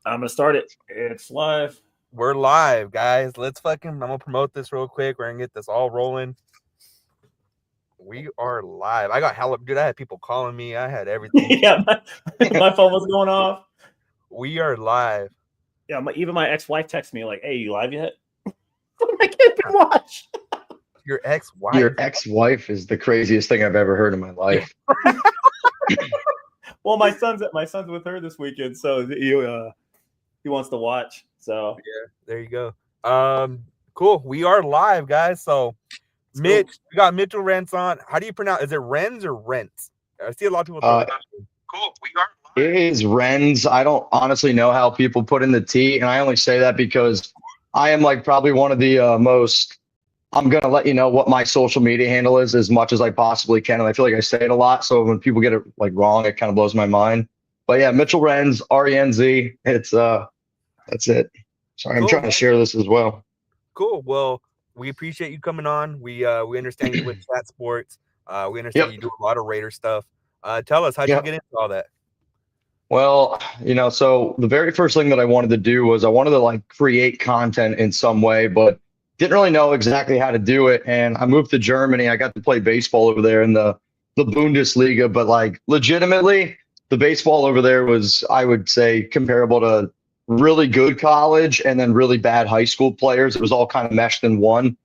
I'm gonna start it. It's live. We're live, guys. I'm gonna promote this real quick. We're gonna get this all rolling. We are live. I got dude. I had people calling me. I had everything. Yeah, my phone was going off. We are live. Yeah, even my ex-wife texted me like, "Hey, you live yet?" I can't watch. Your ex-wife. Your ex-wife is the craziest thing I've ever heard in my life. Well, my son's with her this weekend, so he wants to watch. So yeah, there you go. Cool. We are live, guys. So Mitch, we got Mitchell Renz on. How do you pronounce? Is it Renz or Rents? I see a lot of people. Cool. We are live. It is Renz. I don't honestly know how people put in the T, and I only say that because I am like probably one of the most. I'm gonna let you know what my social media handle is as much as I possibly can, and I feel like I say it a lot. So when people get it like wrong, it kind of blows my mind. But yeah, Mitchell Renz, RENZ. It's that's it. Sorry, I'm trying to share this as well. Cool. Well, we appreciate you coming on. We understand you with Chat Sports. We understand you do a lot of Raider stuff. Tell us, how'd you get into all that? Well, so the very first thing that I wanted to do was I wanted to like create content in some way, but didn't really know exactly how to do it. And I moved to Germany. I got to play baseball over there in the Bundesliga, but like legitimately the baseball over there was, I would say, comparable to really good college and then really bad high school players. It was all kind of meshed in one.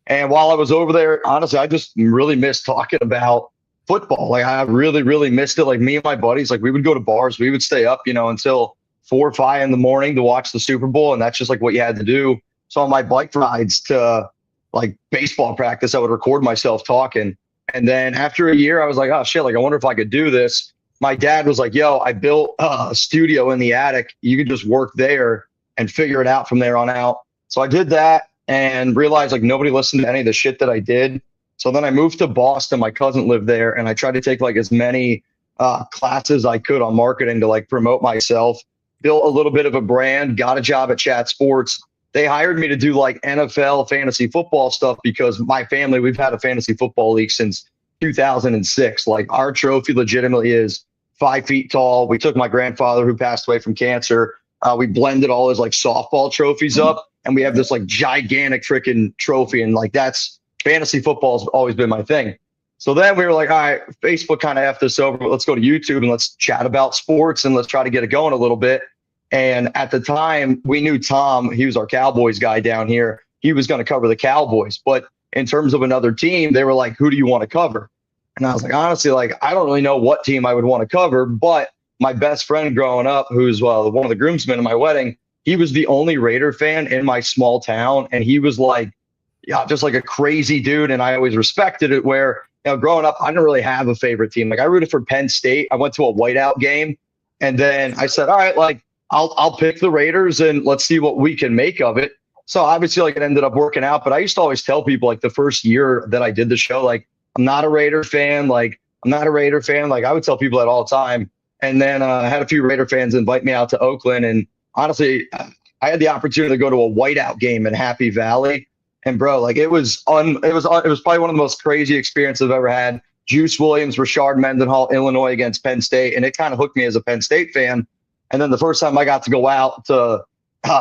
And while I was over there, honestly, I just really missed talking about football. Like I really, really missed it. Like me and my buddies, like we would go to bars, we would stay up, until 4 or 5 in the morning to watch the Super Bowl. And that's just like what you had to do. So on my bike rides to like baseball practice, I would record myself talking. And then after a year, I was like, oh shit, like I wonder if I could do this. My dad was like, yo, I built a studio in the attic. You could just work there and figure it out from there on out. So I did that and realized like nobody listened to any of the shit that I did. So then I moved to Boston. My cousin lived there, and I tried to take like as many classes I could on marketing to like promote myself, built a little bit of a brand, got a job at Chat Sports. They hired me to do like NFL fantasy football stuff because my family, we've had a fantasy football league since 2006. Like our trophy legitimately is 5 feet tall. We took my grandfather who passed away from cancer. We blended all his like softball trophies up, and we have this like gigantic freaking trophy. And like that's fantasy football has always been my thing. So then we were like, all right, Facebook kind of effed this over, but let's go to YouTube and let's chat about sports and let's try to get it going a little bit. And at the time, we knew Tom, he was our Cowboys guy down here. He was going to cover the Cowboys. But in terms of another team, they were like, who do you want to cover? And I was like, honestly, like, I don't really know what team I would want to cover. But my best friend growing up, who's one of the groomsmen in my wedding, he was the only Raider fan in my small town. And he was like, yeah, just like a crazy dude. And I always respected it where, growing up, I didn't really have a favorite team. Like I rooted for Penn State. I went to a whiteout game. And then I said, all right, like, I'll pick the Raiders and let's see what we can make of it. So obviously like it ended up working out, but I used to always tell people like the first year that I did the show, like I'm not a Raider fan. Like I would tell people that all the time. And then I had a few Raider fans invite me out to Oakland. And honestly, I had the opportunity to go to a whiteout game in Happy Valley. And bro, like it was probably one of the most crazy experiences I've ever had. Juice Williams, Rashard Mendenhall, Illinois against Penn State. And it kind of hooked me as a Penn State fan. And then the first time I got to go out to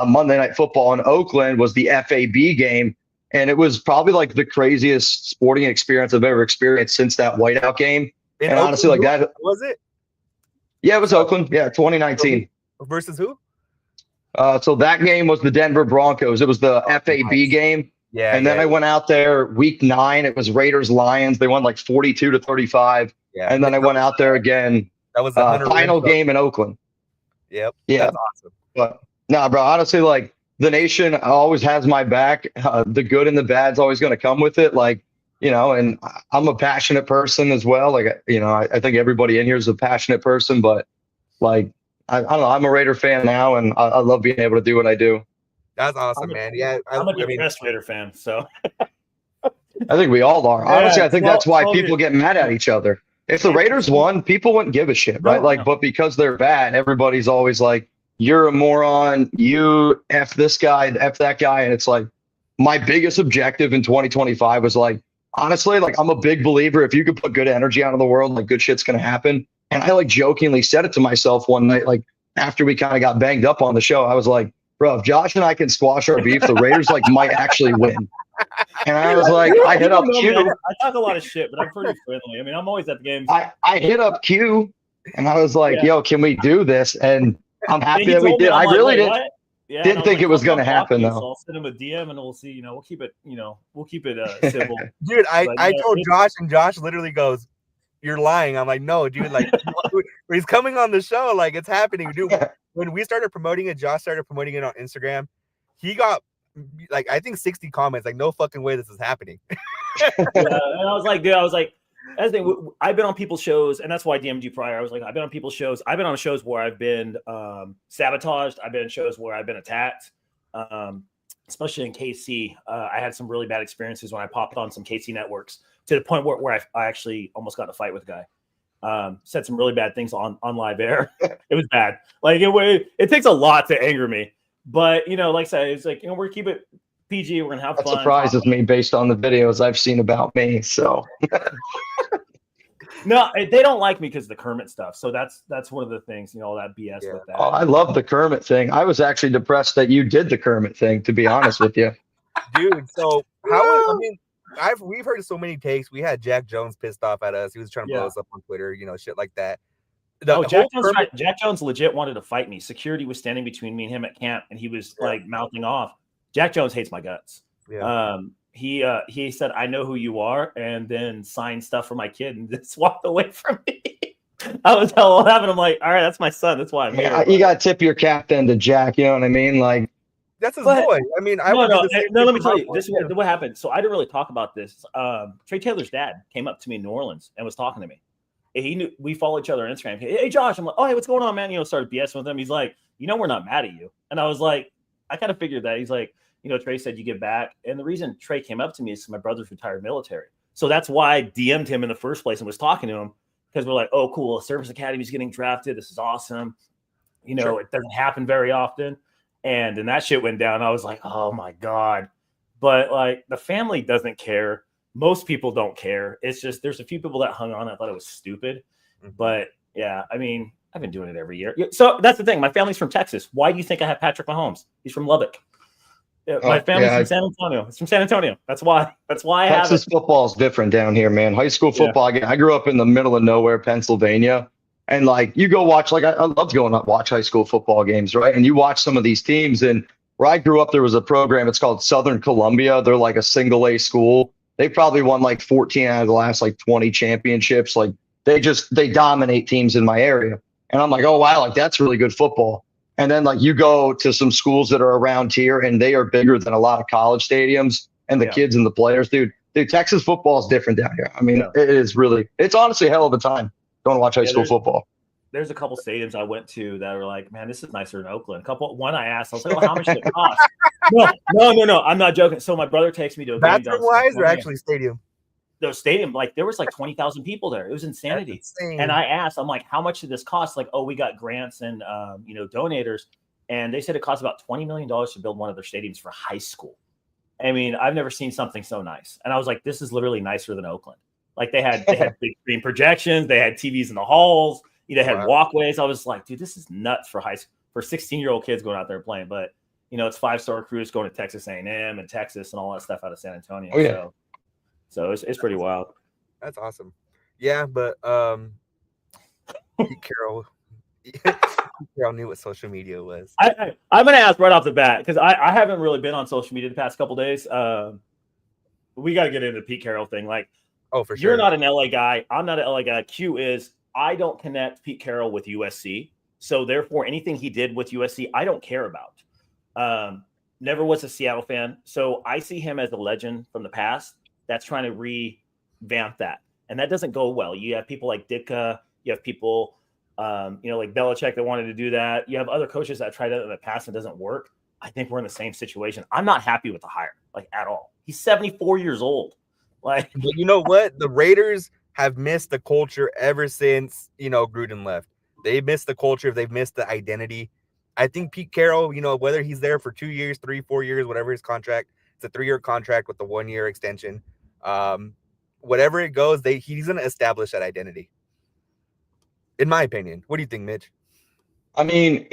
Monday Night Football in Oakland was the FAB game. And it was probably like the craziest sporting experience I've ever experienced since that whiteout game. And Oakland, honestly, like that. Was it? Yeah, it was Oakland. Yeah, 2019. Versus who? So that game was the Denver Broncos. It was the FAB game. Yeah. And then I went out there week 9. It was Raiders Lions. They won like 42-35. Yeah. And then I went out there again. That was the final game in Oakland. Yep. Yeah. That's awesome. But nah, bro, honestly, like the nation always has my back. The good and the bad's always going to come with it. Like, and I'm a passionate person as well. Like, I think everybody in here is a passionate person, but like, I don't know. I'm a Raider fan now, and I love being able to do what I do. That's awesome, man. Yeah. I'm a depressed Raider fan, so. I think we all are. Honestly, I think that's why people get mad at each other. If the Raiders won, people wouldn't give a shit, right? But because they're bad, everybody's always like, you're a moron, you F this guy, F that guy. And it's like, my biggest objective in 2025 was like, honestly, like I'm a big believer, if you could put good energy out of the world, like good shit's going to happen. And I like jokingly said it to myself one night, like, after we kind of got banged up on the show, I was like, bro, if Josh and I can squash our beef, the Raiders like might actually win. And I was like, I hit up Q. I talk a lot of shit, but I'm pretty friendly. I mean, I'm always at the games. I hit up Q, and I was like, yo, can we do this? And I'm happy that we did. I really didn't think it was going to happen, though. So I'll send him a DM, and we'll see. We'll keep it. We'll keep it civil. Dude, I told Josh, and Josh literally goes, "You're lying." I'm like, "No, dude. Like, he's coming on the show. Like, it's happening, dude." When we started promoting it, Josh started promoting it on Instagram. He got like I think 60 comments. Like, no fucking way this is happening. And I was like, dude, that's the thing. I've been on people's shows, and that's why I DM'd you prior. I was like, I've been on people's shows. I've been on shows where I've been sabotaged. I've been in shows where I've been attacked, especially in KC. I had some really bad experiences when I popped on some KC networks to the point where I actually almost got in a fight with a guy. Said some really bad things on live air. It was bad. Like it takes a lot to anger me, but like I said, it's like we're keep it PG. We're gonna have fun. That surprises me based on the videos I've seen about me. So no, they don't like me because of the Kermit stuff. So that's one of the things. All that BS with that. Oh, I love the Kermit thing. I was actually depressed that you did the Kermit thing. To be honest with you, dude. So we've heard so many takes. We had Jack Jones pissed off at us. He was trying to blow us up on Twitter, shit like that. Jack Jones legit wanted to fight me. Security was standing between me and him at camp, and he was like mouthing off. Jack Jones hates my guts. Yeah. He said, "I know who you are," and then signed stuff for my kid and just walked away from me. I was hell having. I'm like, all right, that's my son. That's why I'm here. You got to tip your cap then to Jack. You know what I mean? Like. That's his boy. I mean, no. Let me tell you, this is what happened. So I didn't really talk about this. Trey Taylor's dad came up to me in New Orleans and was talking to me. He knew we follow each other on Instagram. Hey, Josh. I'm like, oh, hey, what's going on, man? Started BSing with him. He's like, we're not mad at you. And I was like, I kind of figured that. He's like, Trey said you get back. And the reason Trey came up to me is because my brother's retired military. So that's why I DM'd him in the first place and was talking to him because we're like, oh, cool. Service Academy's getting drafted. This is awesome. It doesn't happen very often. And then that shit went down. I was like, oh my God. But like the family doesn't care. Most people don't care. It's just there's a few people that hung on. I thought it was stupid. But yeah, I mean, I've been doing it every year. So that's the thing. My family's from Texas. Why do you think I have Patrick Mahomes? He's from Lubbock. My family's from San Antonio. It's from San Antonio. That's why I have Texas football is different down here, man. High school football. I grew up in the middle of nowhere, Pennsylvania. And like you go watch, like I love going up watch high school football games, right? And you watch some of these teams. And where I grew up, there was a program. It's called Southern Columbia. They're like a single A school. They probably won like 14 out of the last like 20 championships. Like they dominate teams in my area. And I'm like, oh wow, like that's really good football. And then like you go to some schools that are around here, and they are bigger than a lot of college stadiums. And the kids and the players, dude, Texas football is different down here. I mean, it's honestly a hell of a time. Going to watch high school football. There's a couple stadiums I went to that were like, man, this is nicer than Oakland. One I asked, I was like, well, how much did it cost? No, I'm not joking. So my brother takes me to a game bathroom wise or actually stadium? The stadium, like there was like 20,000 people there. It was insanity. And I asked, I'm like, how much did this cost? Like, oh, we got grants and donators, and they said it cost about $20 million to build one of their stadiums for high school. I mean, I've never seen something so nice. And I was like, this is literally nicer than Oakland. Like they had big screen projections, they had TVs in the halls, they had walkways. I was like, dude, this is nuts for 16-year-old kids going out there playing. But it's 5-star recruits going to Texas A&M and Texas and all that stuff out of San Antonio. Oh, yeah. So it's pretty wild. That's awesome. Yeah, but Pete Carroll knew what social media was. I'm gonna ask right off the bat because I haven't really been on social media the past couple days. We got to get into the Pete Carroll thing. Like, oh, for sure. You're not an LA guy. I'm not an LA guy. Q is. I don't connect Pete Carroll with USC. So therefore, anything he did with USC, I don't care about. Never was a Seattle fan. So I see him as a legend from the past that's trying to revamp that. And that doesn't go well. You have people like Ditka. You have people, like Belichick that wanted to do that. You have other coaches that tried it in the past and it doesn't work. I think we're in the same situation. I'm not happy with the hire, like at all. He's 74 years old. Like, but you know what? The Raiders have missed the culture ever since, Gruden left. They missed the culture. They've missed the identity. I think Pete Carroll, whether he's there for 2 years, 3, 4 years, whatever his contract, it's a 3-year contract with a 1-year extension. Whatever it goes, he's going to establish that identity. In my opinion. What do you think, Mitch? I mean,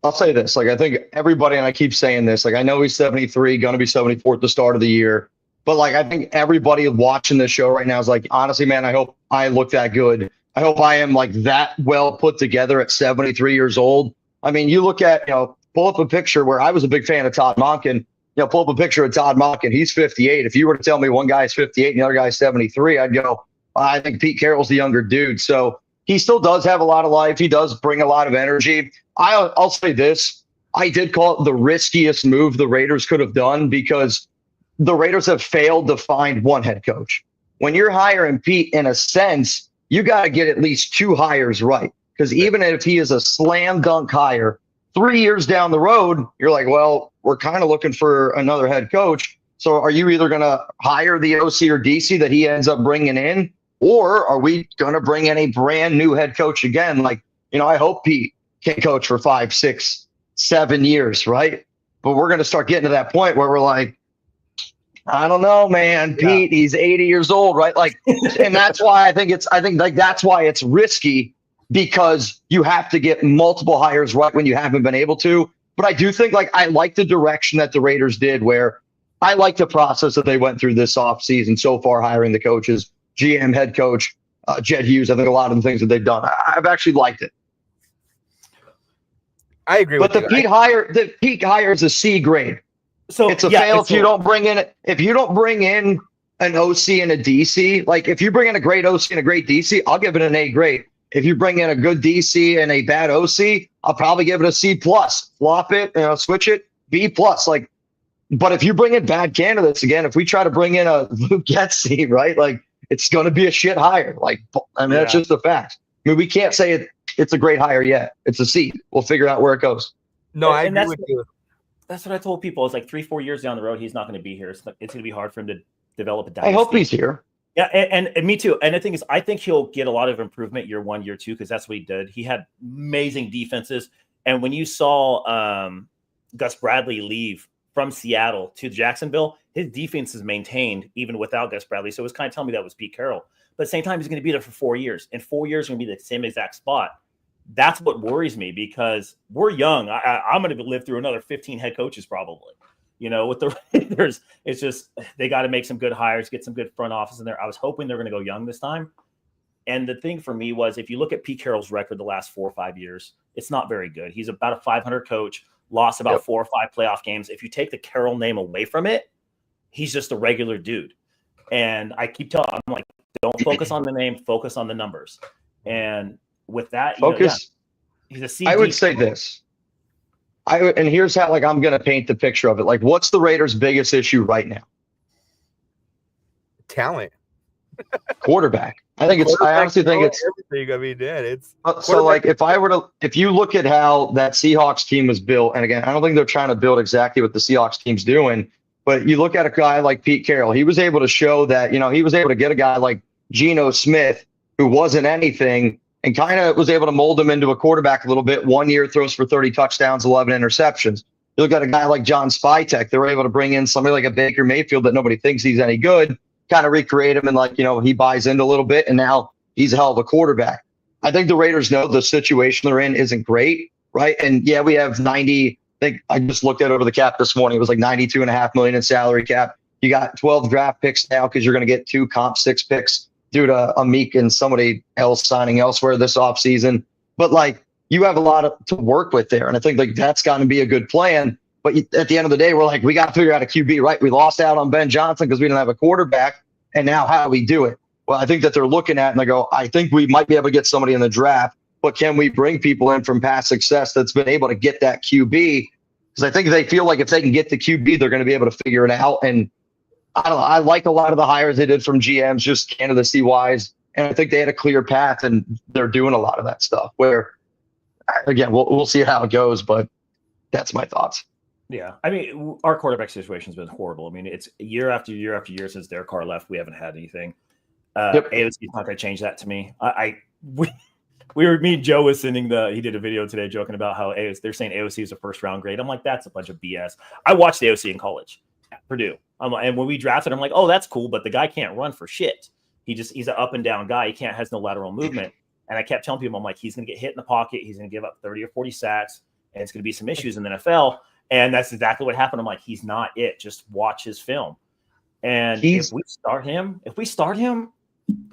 I'll say this. Like, I think everybody, and I keep saying this, like, I know he's 73, going to be 74 at the start of the year. But, like, I think everybody watching this show right now is like, honestly, man, I hope I look that good. I hope I am, like, that well put together at 73 years old. I mean, you look at, pull up a picture where I was a big fan of Todd Monken. Pull up a picture of Todd Monken. He's 58. If you were to tell me one guy's 58 and the other guy's 73, I'd go, I think Pete Carroll's the younger dude. So he still does have a lot of life. He does bring a lot of energy. I'll say this. I did call it the riskiest move the Raiders could have done because the Raiders have failed to find one head coach. When you're hiring Pete, in a sense, you got to get at least two hires right. Because even if he is a slam dunk hire, 3 years down the road, you're like, well, we're kind of looking for another head coach. So are you either going to hire the OC or DC that he ends up bringing in? Or are we going to bring in a brand new head coach again? Like, I hope Pete can coach for 5, 6, 7 years, right? But we're going to start getting to that point where we're like, I don't know, man. Pete, he's 80 years old, right? Like, and that's why I think that's why it's risky, because you have to get multiple hires right when you haven't been able to. But I do think, like, I like the direction that the Raiders did, where I like the process that they went through this offseason so far, hiring the coaches, GM, head coach, Jed Hughes. I think a lot of the things that they've done, I've actually liked it. I agree with you. But the Pete hire is a C grade. So it's a fail if you don't bring in an OC and a DC. Like, if you bring in a great OC and a great DC, I'll give it an A grade. If you bring in a good DC and a bad OC, I'll probably give it a C plus. Flop it, switch it, B plus. Like, but if you bring in bad candidates, again, if we try to bring in a Luke Getsy, right, like, it's going to be a shit hire. Like, I mean, that's just a fact. I mean, we can't say it's a great hire yet. It's a C. We'll figure out where it goes. No, I agree with you. That's what I told people. It's like 3-4 years down the road, he's not going to be here. It's going to be hard for him to develop a dynasty. I hope he's here. Yeah, and me too. And the thing is, I think he'll get a lot of improvement year 1, year 2, because that's what he did. He had amazing defenses. And when you saw Gus Bradley leave from Seattle to Jacksonville, his defense is maintained even without Gus Bradley. So it was kind of telling me that was Pete Carroll. But at the same time, he's going to be there for 4 years. And 4 years going to be the same exact spot. That's what worries me, because we're young. I'm going to live through another 15 head coaches probably. With the Raiders, it's just they got to make some good hires, get some good front office in there. I was hoping they're going to go young this time. And the thing for me was, if you look at Pete Carroll's record the last 4 or 5 years, it's not very good. He's about a 500 coach, lost about 4 or 5 playoff games. If you take the Carroll name away from it, he's just a regular dude. And I keep telling him, I'm like, don't focus on the name, focus on the numbers. And with that, focus. He's a C. I would say this. And here's how, like, I'm going to paint the picture of it. Like, what's the Raiders' biggest issue right now? Talent. Quarterback. I honestly think it's everything. I mean, it's so, like, if you look at how that Seahawks team was built, and again, I don't think they're trying to build exactly what the Seahawks team's doing, but you look at a guy like Pete Carroll, he was able to show that, he was able to get a guy like Geno Smith, who wasn't anything, and kind of was able to mold him into a quarterback a little bit. 1 year throws for 30 touchdowns, 11 interceptions. You look at a guy like John Spytek, they were able to bring in somebody like a Baker Mayfield that nobody thinks he's any good, kind of recreate him, and, like, he buys into a little bit, and now he's a hell of a quarterback. I think the Raiders know the situation they're in isn't great, right? And yeah, we have 90, I think I just looked at over the cap this morning. It was like $92.5 million in salary cap. You got 12 draft picks now because you're going to get 2 comp 6 picks due to Amik and somebody else signing elsewhere this offseason. But, like, you have a lot to work with there. And I think, like, that's got to be a good plan. But at the end of the day, we're like, we got to figure out a QB, right? We lost out on Ben Johnson because we didn't have a quarterback. And now how do we do it? Well, I think that they're looking at, and they go, I think we might be able to get somebody in the draft, but can we bring people in from past success that's been able to get that QB? Because I think they feel like if they can get the QB, they're going to be able to figure it out. And I don't know. I like a lot of the hires they did from GMs, just candidacy wise. And I think they had a clear path, and they're doing a lot of that stuff where, again, we'll see how it goes, but that's my thoughts. Yeah. I mean, our quarterback situation has been horrible. I mean, it's year after year after year since Derek Carr left. We haven't had anything. AOC's not going to change that to me. Me and Joe was sending he did a video today joking about how they're saying AOC is a first round grade. I'm like, that's a bunch of BS. I watched AOC in college at Purdue. And when we drafted, I'm like, oh, that's cool. But the guy can't run for shit. He's an up and down guy. Has no lateral movement. And I kept telling people, I'm like, he's going to get hit in the pocket. He's going to give up 30 or 40 sacks, and it's going to be some issues in the NFL. And that's exactly what happened. I'm like, he's not it. Just watch his film. And if we start him,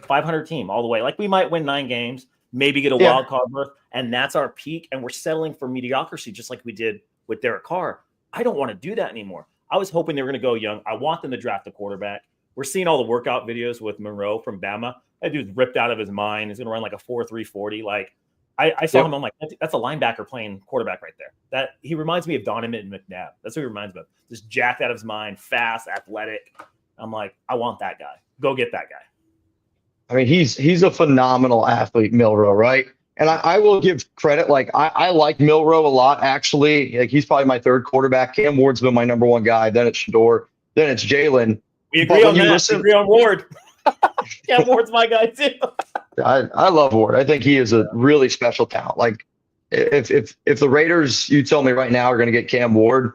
500 team all the way, like we might win 9 games, maybe get a wild card berth, and that's our peak. And we're settling for mediocrity, just like we did with Derek Carr. I don't want to do that anymore. I was hoping they were going to go young. I want them to draft a quarterback. We're seeing all the workout videos with Monroe from Bama. That dude's ripped out of his mind. He's going to run like a 4.3 40. Like I saw him. I'm like, that's a linebacker playing quarterback right there. That he reminds me of Donovan McNabb. That's what he reminds me of. Just jacked out of his mind, fast, athletic. I'm like, I want that guy. Go get that guy. I mean, he's a phenomenal athlete, Milroe, right? And I will give credit. Like I like Milroe a lot, actually. Like he's probably my 3rd quarterback. Cam Ward's been my number 1 guy. Then it's Shador. Then it's Jalen. We agree on that. We agree on Ward. Cam Ward's my guy too. I love Ward. I think he is a really special talent. Like if the Raiders, you tell me right now, are going to get Cam Ward,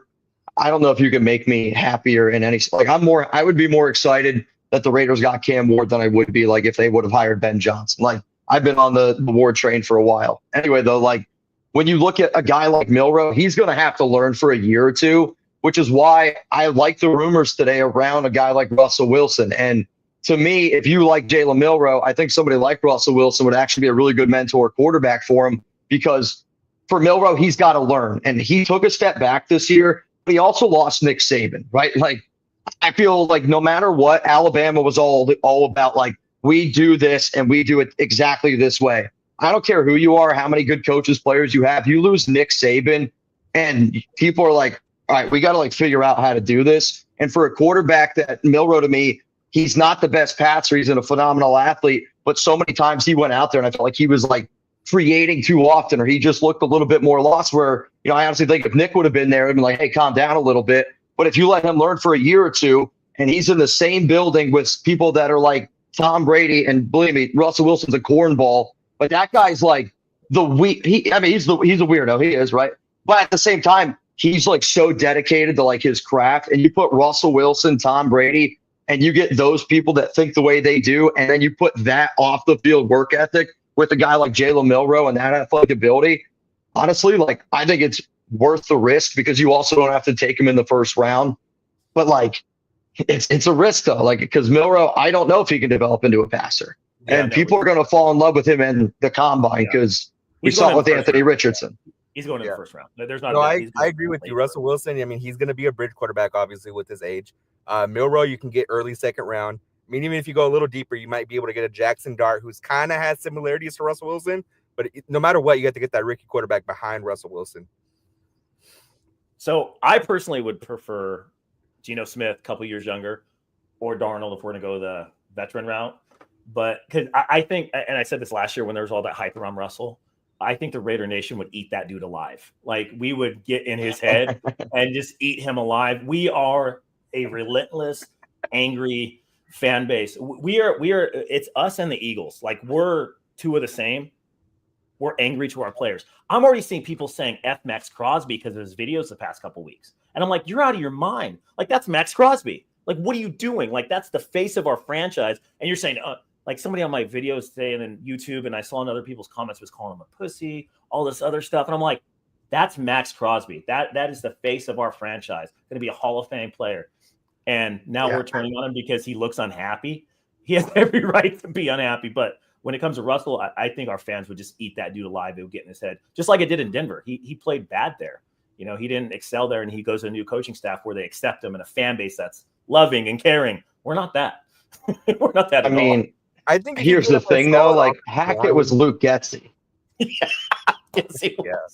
I don't know if you can make me happier in any. Like I would be more excited that the Raiders got Cam Ward than I would be like if they would have hired Ben Johnson. Like I've been on the Ward train for a while. Anyway, though, like when you look at a guy like Milroe, he's going to have to learn for a year or two, which is why I like the rumors today around a guy like Russell Wilson. And to me, if you like Jalen Milroe, I think somebody like Russell Wilson would actually be a really good mentor quarterback for him, because for Milroe, he's got to learn. And he took a step back this year, but he also lost Nick Saban, right? Like I feel like no matter what, Alabama was all about like, we do this and we do it exactly this way. I don't care who you are, how many good coaches, players you have. You lose Nick Saban and people are like, all right, we got to like figure out how to do this. And for a quarterback that Milroe, to me, he's not the best passer. He's a phenomenal athlete, but so many times he went out there and I felt like he was like creating too often, or he just looked a little bit more lost, where, you know, I honestly think if Nick would have been there, I'd been like, hey, calm down a little bit. But if you let him learn for a year or two and he's in the same building with people that are like Tom Brady, and believe me, Russell Wilson's a cornball, but that guy's like he's a weirdo. He is, right? But at the same time, he's like so dedicated to like his craft. And you put Russell Wilson, Tom Brady, and you get those people that think the way they do, and then you put that off the field work ethic with a guy like Jalen Milroe and that athletic ability. Honestly, like I think it's worth the risk, because you also don't have to take him in the first round. But like it's a risk though, like because Milroe, I don't know if he can develop into a passer. And people are going to fall in love with him in the combine, because we saw it with Anthony Richardson. He's going in the first round. There's not. No, I agree with you. Russell Wilson, I mean, he's going to be a bridge quarterback, obviously, with his age. Milroe, you can get early 2nd round. I mean, even if you go a little deeper, you might be able to get a Jackson Dart, who's kind of has similarities to Russell Wilson. But no matter what, you have to get that rookie quarterback behind Russell Wilson. So I personally would prefer Geno Smith, a couple years younger, or Darnold if we're going to go the veteran route. But because I think, and I said this last year when there was all that hype around Russell, I think the Raider Nation would eat that dude alive. Like we would get in his head and just eat him alive. We are a relentless, angry fan base. We are. It's us and the Eagles. Like we're two of the same. We're angry to our players. I'm already seeing people saying F Max Crosby because of his videos the past couple of weeks. And I'm like, you're out of your mind. Like that's Max Crosby. Like, what are you doing? Like that's the face of our franchise. And you're saying, like somebody on my videos today and then YouTube, and I saw in other people's comments was calling him a pussy, all this other stuff. And I'm like, that's Max Crosby. That is the face of our franchise. Going to be a Hall of Fame player. And now we're turning on him because he looks unhappy. He has every right to be unhappy. But when it comes to Russell, I think our fans would just eat that dude alive. It would get in his head, just like it did in Denver. He played bad there. You know, he didn't excel there, and he goes to a new coaching staff where they accept him and a fan base that's loving and caring. We're not that. We're not that at all. I think here's the thing, though. Like Hackett was Luke Getsy. Yes.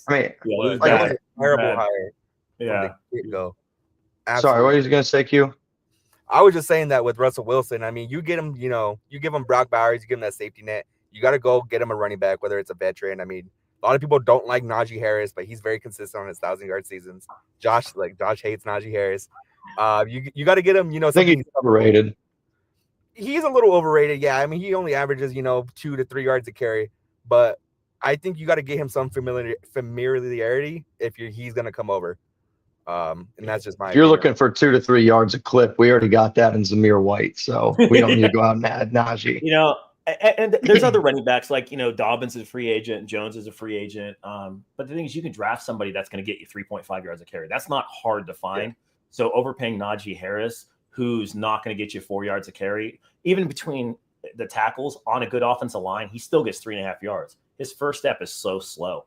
I mean, it was a terrible hire. Yeah. Go. Sorry, what were you going to say, Q? I was just saying that with Russell Wilson. I mean, you get him, you know, you give him Brock Bowers, you give him that safety net. You got to go get him a running back, whether it's a veteran. I mean, a lot of people don't like Najee Harris, but he's very consistent on his 1,000-yard seasons. Josh hates Najee Harris. You got to get him, you know. I think he's overrated. He's a little overrated, yeah. I mean, he only averages, 2 to 3 yards a carry, but I think you got to get him some familiarity if he's going to come over. And that's just my. If you're looking for 2 to 3 yards a clip, we already got that in Zamir White, so we don't need to go out and add Najee. You know, And there's other running backs like, Dobbins is a free agent and Jones is a free agent. But the thing is, you can draft somebody that's going to get you 3.5 yards a carry. That's not hard to find. Yeah. So overpaying Najee Harris, who's not going to get you 4 yards a carry, even between the tackles on a good offensive line, he still gets 3.5 yards. His first step is so slow.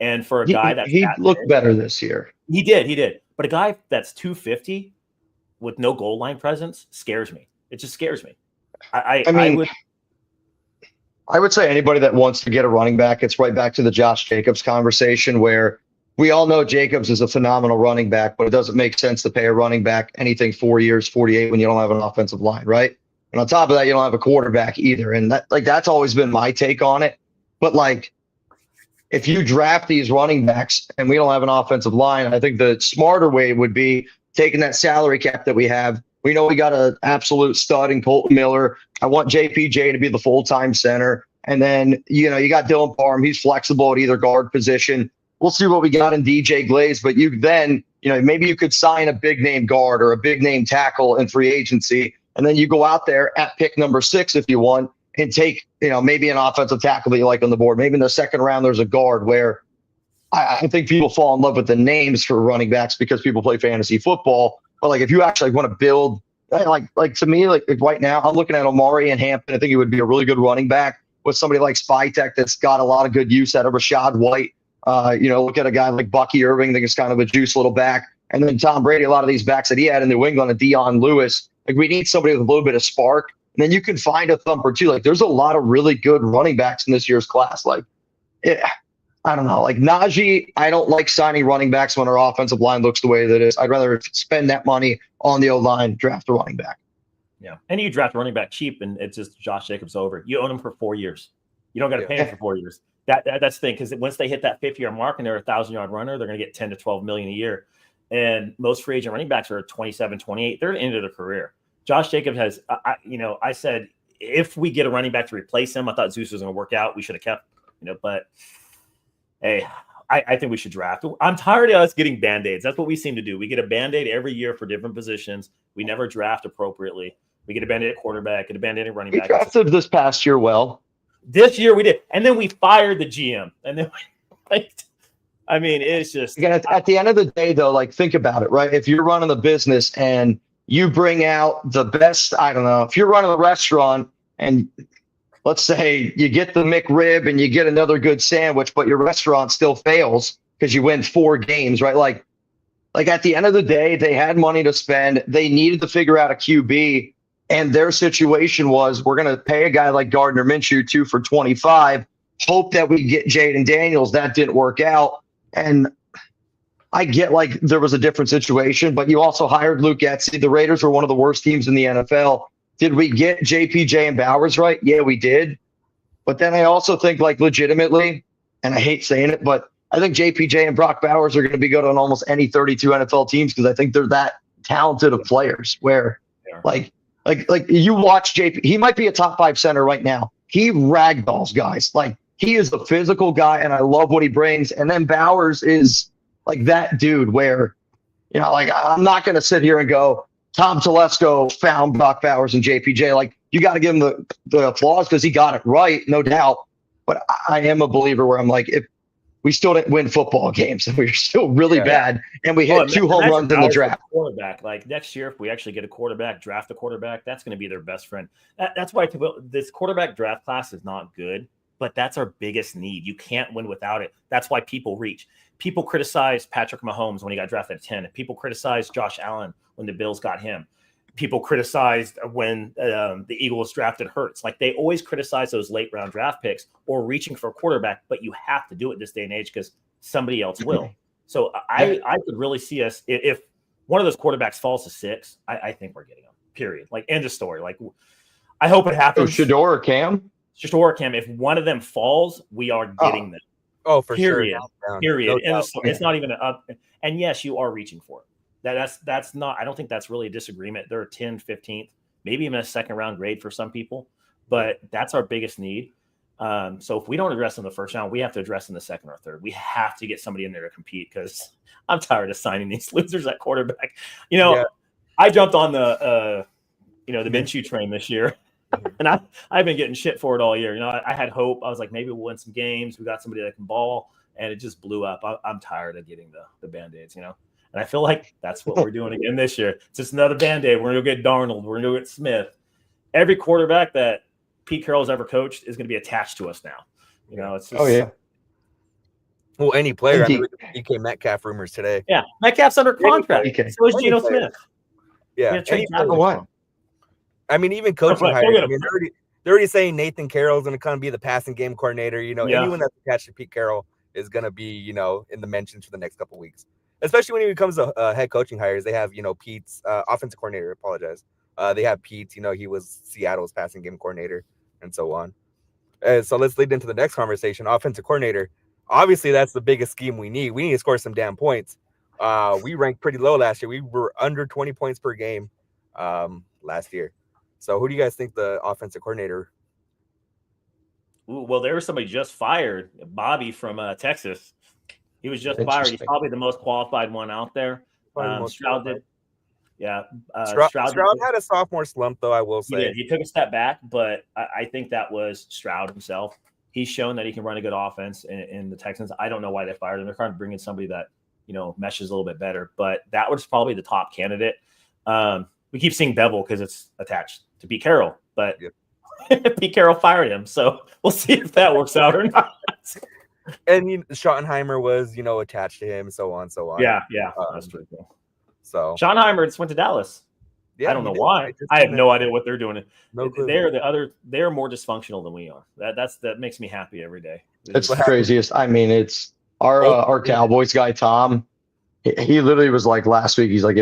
And for a guy he looked better this year. He did. But a guy that's 250 with no goal line presence scares me. It just scares me. I would say anybody that wants to get a running back, it's right back to the Josh Jacobs conversation where we all know Jacobs is a phenomenal running back, but it doesn't make sense to pay a running back anything 4 years, 48 when you don't have an offensive line, right? And on top of that, you don't have a quarterback either. And that's always been my take on it. But if you draft these running backs and we don't have an offensive line, I think the smarter way would be taking that salary cap that we have. We know we got an absolute stud in Colton Miller. I want JPJ to be the full-time center. And then, you got Dylan Parham. He's flexible at either guard position. We'll see what we got in DJ Glaze. But maybe you could sign a big-name guard or a big-name tackle in free agency. And then you go out there at pick number 6 if you want and take, maybe an offensive tackle that you like on the board. Maybe in the second round there's a guard where I think people fall in love with the names for running backs because people play fantasy football. But if you actually want to build, to me, right now, I'm looking at Omari and Hampton. I think he would be a really good running back with somebody like Spytek that's got a lot of good use out of Rashad White. Look at a guy like Bucky Irving. I think it's kind of a juice little back. And then Tom Brady, a lot of these backs that he had in New England, a Deion Lewis. We need somebody with a little bit of spark. And then you can find a thumper too. There's a lot of really good running backs in this year's class. I don't know. Najee, I don't like signing running backs when our offensive line looks the way that it is. I'd rather spend that money on the O-line, draft a running back. Yeah. And you draft a running back cheap, and it's just Josh Jacobs over. You own him for 4 years. You don't got to pay him for 4 years. That's the thing, because once they hit that 50-year mark and they're a 1,000-yard runner, they're going to get 10 to 12 million a year. And most free agent running backs are 27, 28. They're at the end of their career. Josh Jacobs has, I said, if we get a running back to replace him, I thought Zeus was going to work out. We should have kept, but hey, I think we should draft. I'm tired of us getting Band-Aids. That's what we seem to do. We get a Band-Aid every year for different positions. We never draft appropriately. We get a Band-Aid at quarterback, get a Band-Aid at running back. We drafted this past year well. This year we did. And then we fired the GM. And then it's just. Again, at the end of the day, though, think about it, right? If you're running the business and you bring out the best, I don't know, if you're running a restaurant and let's say you get the McRib and you get another good sandwich, but your restaurant still fails because you win 4 games, right? At the end of the day, they had money to spend. They needed to figure out a QB, and their situation was, we're going to pay a guy like Gardner Minshew 2 for $25, hope that we get Jaden Daniels. That didn't work out. And I get there was a different situation, but you also hired Luke Getsy. The Raiders were one of the worst teams in the NFL. Did we get JPJ and Bowers right? Yeah, we did. But then I also think legitimately, and I hate saying it, but I think JPJ and Brock Bowers are going to be good on almost any 32 NFL teams because I think they're that talented of players where you watch JP, he might be a top 5 center right now. He ragdolls guys. He is a physical guy and I love what he brings. And then Bowers is that dude where, I'm not going to sit here and go, Tom Telesco found Brock Bowers and JPJ. You got to give him the applause because he got it right, no doubt. But I am a believer where I'm if we still didn't win football games and we're still really bad and we hit 2 home runs in the draft. Quarterback, next year, if we actually get a quarterback, draft a quarterback, that's going to be their best friend. That's why this quarterback draft class is not good, but that's our biggest need. You can't win without it. That's why people reach. People criticized Patrick Mahomes when he got drafted at 10. People criticized Josh Allen when the Bills got him. People criticized when the Eagles drafted Hurts. They always criticize those late round draft picks or reaching for a quarterback, but you have to do it this day and age because somebody else will. So I could really see us, if one of those quarterbacks falls to 6, I think we're getting them, period. End of story. I hope it happens. Shador or Cam? Shador or Cam. If one of them falls, we are getting them. Oh, for period. sure. Period. No, it's not even an up. And yes, you are reaching for it. That's not, I don't think that's really a disagreement. They're 10th, 15th, maybe even a second round grade for some people, but that's our biggest need. So if we don't address in the first round, we have to address in the second or third. We have to get somebody in there to compete because I'm tired of signing these losers at quarterback. I jumped on the Minshew train this year. And I've been getting shit for it all year. I had hope. I was like, maybe we'll win some games. We got somebody that can ball, and it just blew up. I'm tired of getting the Band-Aids, And I feel like that's what we're doing again this year. It's just another Band-Aid. We're going to go get Darnold. We're going to go get Smith. Every quarterback that Pete Carroll's ever coached is going to be attached to us now. It's just, Well, any player. I mean, DK Metcalf rumors today. Yeah, Metcalf's under contract. So is Geno Smith. Yeah, I mean, even coaching hires. I mean, they're already saying Nathan Carroll's going to kind of be the passing game coordinator. Anyone that's attached to Pete Carroll is going to be, in the mentions for the next couple of weeks. Especially when he becomes a head coaching hires. They have, Pete's offensive coordinator. Apologize. They have Pete. He was Seattle's passing game coordinator, and so on. So let's lead into the next conversation. Offensive coordinator. Obviously, that's the biggest scheme we need. We need to score some damn points. We ranked pretty low last year. We were under 20 points per game last year. So who do you guys think the offensive coordinator? Well, there was somebody just fired, Bobby from Texas. He was just fired. He's probably the most qualified one out there. Stroud did. Yeah. Stroud had a sophomore slump, though, I will say. He took a step back, but I think that was Stroud himself. He's shown that he can run a good offense in the Texans. I don't know why they fired him. They're trying to bring in somebody that, meshes a little bit better. But that was probably the top candidate. We keep seeing Bevel because it's attached to Pete Carroll, but Pete Carroll fired him. So we'll see if that works out or not. And Schottenheimer was, attached to him, so on, so on. Yeah, that's pretty cool. So Schottenheimer just went to Dallas. Yeah, I don't know why. I have no idea what they're doing. No clue. They're more dysfunctional than we are. That makes me happy every day. It's the craziest. I mean, it's our Cowboys guy, Tom. He literally was like last week. He's like,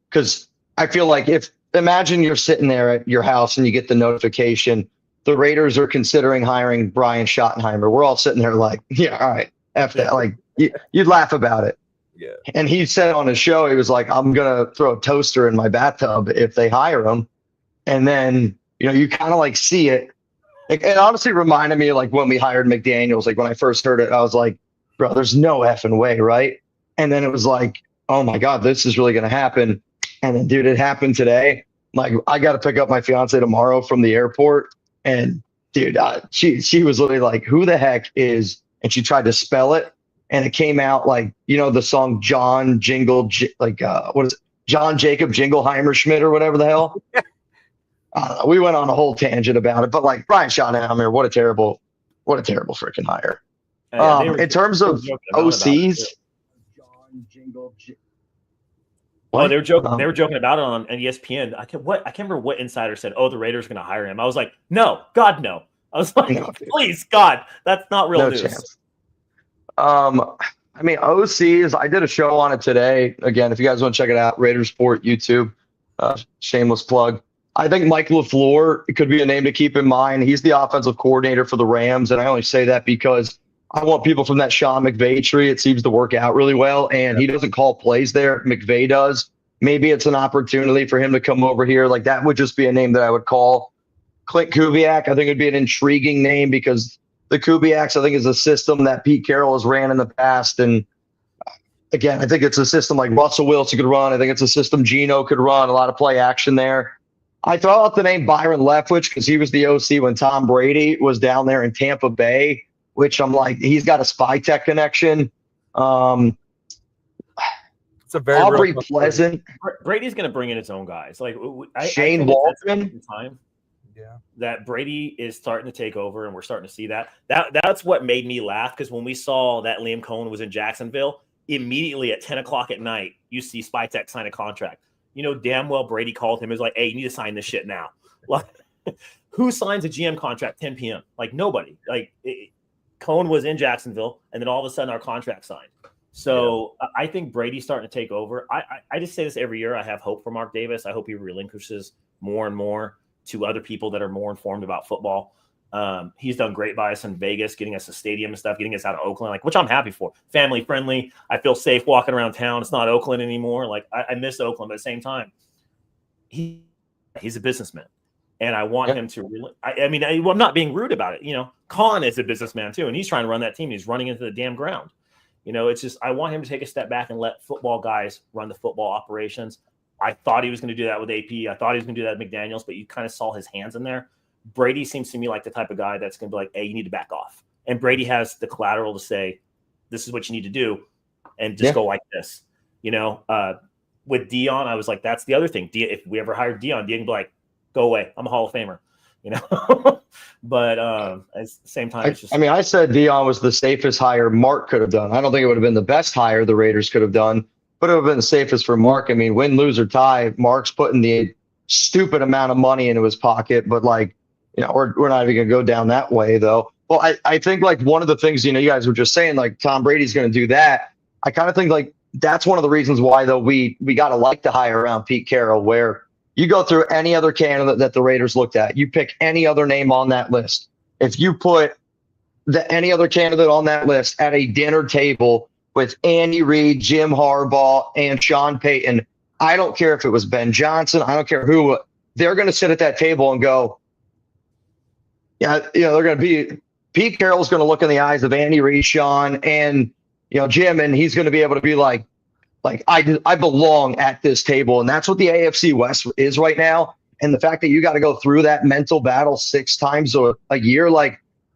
because I feel like imagine you're sitting there at your house and you get the notification the Raiders are considering hiring Brian Schottenheimer. We're all sitting there like, yeah, all right, F that. Like you'd laugh about it. Yeah. And he said on his show, he was like, I'm going to throw a toaster in my bathtub if they hire him. And then, you kind of like see it. It honestly reminded me of like when we hired McDaniels. Like when I first heard it, I was like, bro, there's no effing way, right? And then it was like, oh my God, this is really going to happen. And then, dude, it happened today. Like, I got to pick up my fiance tomorrow from the airport. And dude, she was literally like, who the heck is, and she tried to spell it. And it came out like, the song John Jingle, what is it? John Jacob Jingleheimer Schmidt or whatever the hell. We went on a whole tangent about it, but like Brian Schottenheimer, what a terrible freaking hire. In terms of OCs, John Jingle. Oh, they were joking. They were joking about it on ESPN. I can't remember what insider said. Oh, the Raiders are going to hire him. I was like, no, God, no. I was like, no, please, God, that's not real news. Chance. I mean, OCs. I did a show on it today. Again, if you guys want to check it out, Raiders Sport YouTube. Shameless plug. I think Mike LaFleur could be a name to keep in mind. He's the offensive coordinator for the Rams, and I only say that because I want people from that Sean McVay tree. It seems to work out really well, and he doesn't call plays there. McVay does. Maybe it's an opportunity for him to come over here. Like that would just be a name that I would call. Clint Kubiak, I think it'd be an intriguing name because the Kubiaks, I think, is a system that Pete Carroll has ran in the past. And again, I think it's a system like Russell Wilson could run. I think it's a system Geno could run, a lot of play action there. I throw out the name Byron Leftwich because he was the OC when Tom Brady was down there in Tampa Bay, which I'm like, he's got a spy tech connection. It's a very Aubrey Pleasant. Brady's going to bring in his own guys. Like Shane Waldron. Yeah. That Brady is starting to take over, and we're starting to see that. That's what made me laugh because when we saw that Liam Cohen was in Jacksonville, immediately at 10 o'clock at night, you see Spytech sign a contract. Damn well Brady called him. Is like, hey, you need to sign this shit now. Like, who signs a GM contract 10 p.m.? Like nobody. Like Cohen was in Jacksonville, and then all of a sudden our contract signed. So yeah. I think Brady's starting to take over. I just say this every year. I have hope for Mark Davis. I hope he relinquishes more and more to other people that are more informed about football. He's done great by us in Vegas, getting us a stadium and stuff, getting us out of Oakland, which I'm happy for. Family friendly. I feel safe walking around town. It's not Oakland anymore. Like I miss Oakland, but at the same time, he's a businessman, and I want him to. I'm not being rude about it. Khan is a businessman too, and he's trying to run that team. He's running into the damn ground. It's just I want him to take a step back and let football guys run the football operations. I thought he was going to do that with AP. I thought he was going to do that with McDaniels, but you kind of saw his hands in there. Brady seems to me like the type of guy that's going to be like, hey, you need to back off. And Brady has the collateral to say, this is what you need to do, and just go like this. With Dion, I was like, that's the other thing. If we ever hired Dion would be like, go away. I'm a Hall of Famer. But at the same time, it's just. I said Dion was the safest hire Mark could have done. I don't think it would have been the best hire the Raiders could have done, but it would have been the safest for Mark. I mean, win, lose, or tie, Mark's putting the stupid amount of money into his pocket, but we're not even going to go down that way, though. Well, I think one of the things, you guys were just saying, Tom Brady's going to do that. I kind of think that's one of the reasons why, though, we got to like to hire around Pete Carroll, where you go through any other candidate that the Raiders looked at, you pick any other name on that list. If you put any other candidate on that list at a dinner table with Andy Reid, Jim Harbaugh, and Sean Payton, I don't care if it was Ben Johnson, I don't care who, they're going to sit at that table and go, they're going to be, Pete Carroll's going to look in the eyes of Andy Reid, Sean, and Jim, and he's going to be able to be like I belong at this table. And that's what the AFC West is right now. And the fact that you got to go through that mental battle 6 times a year,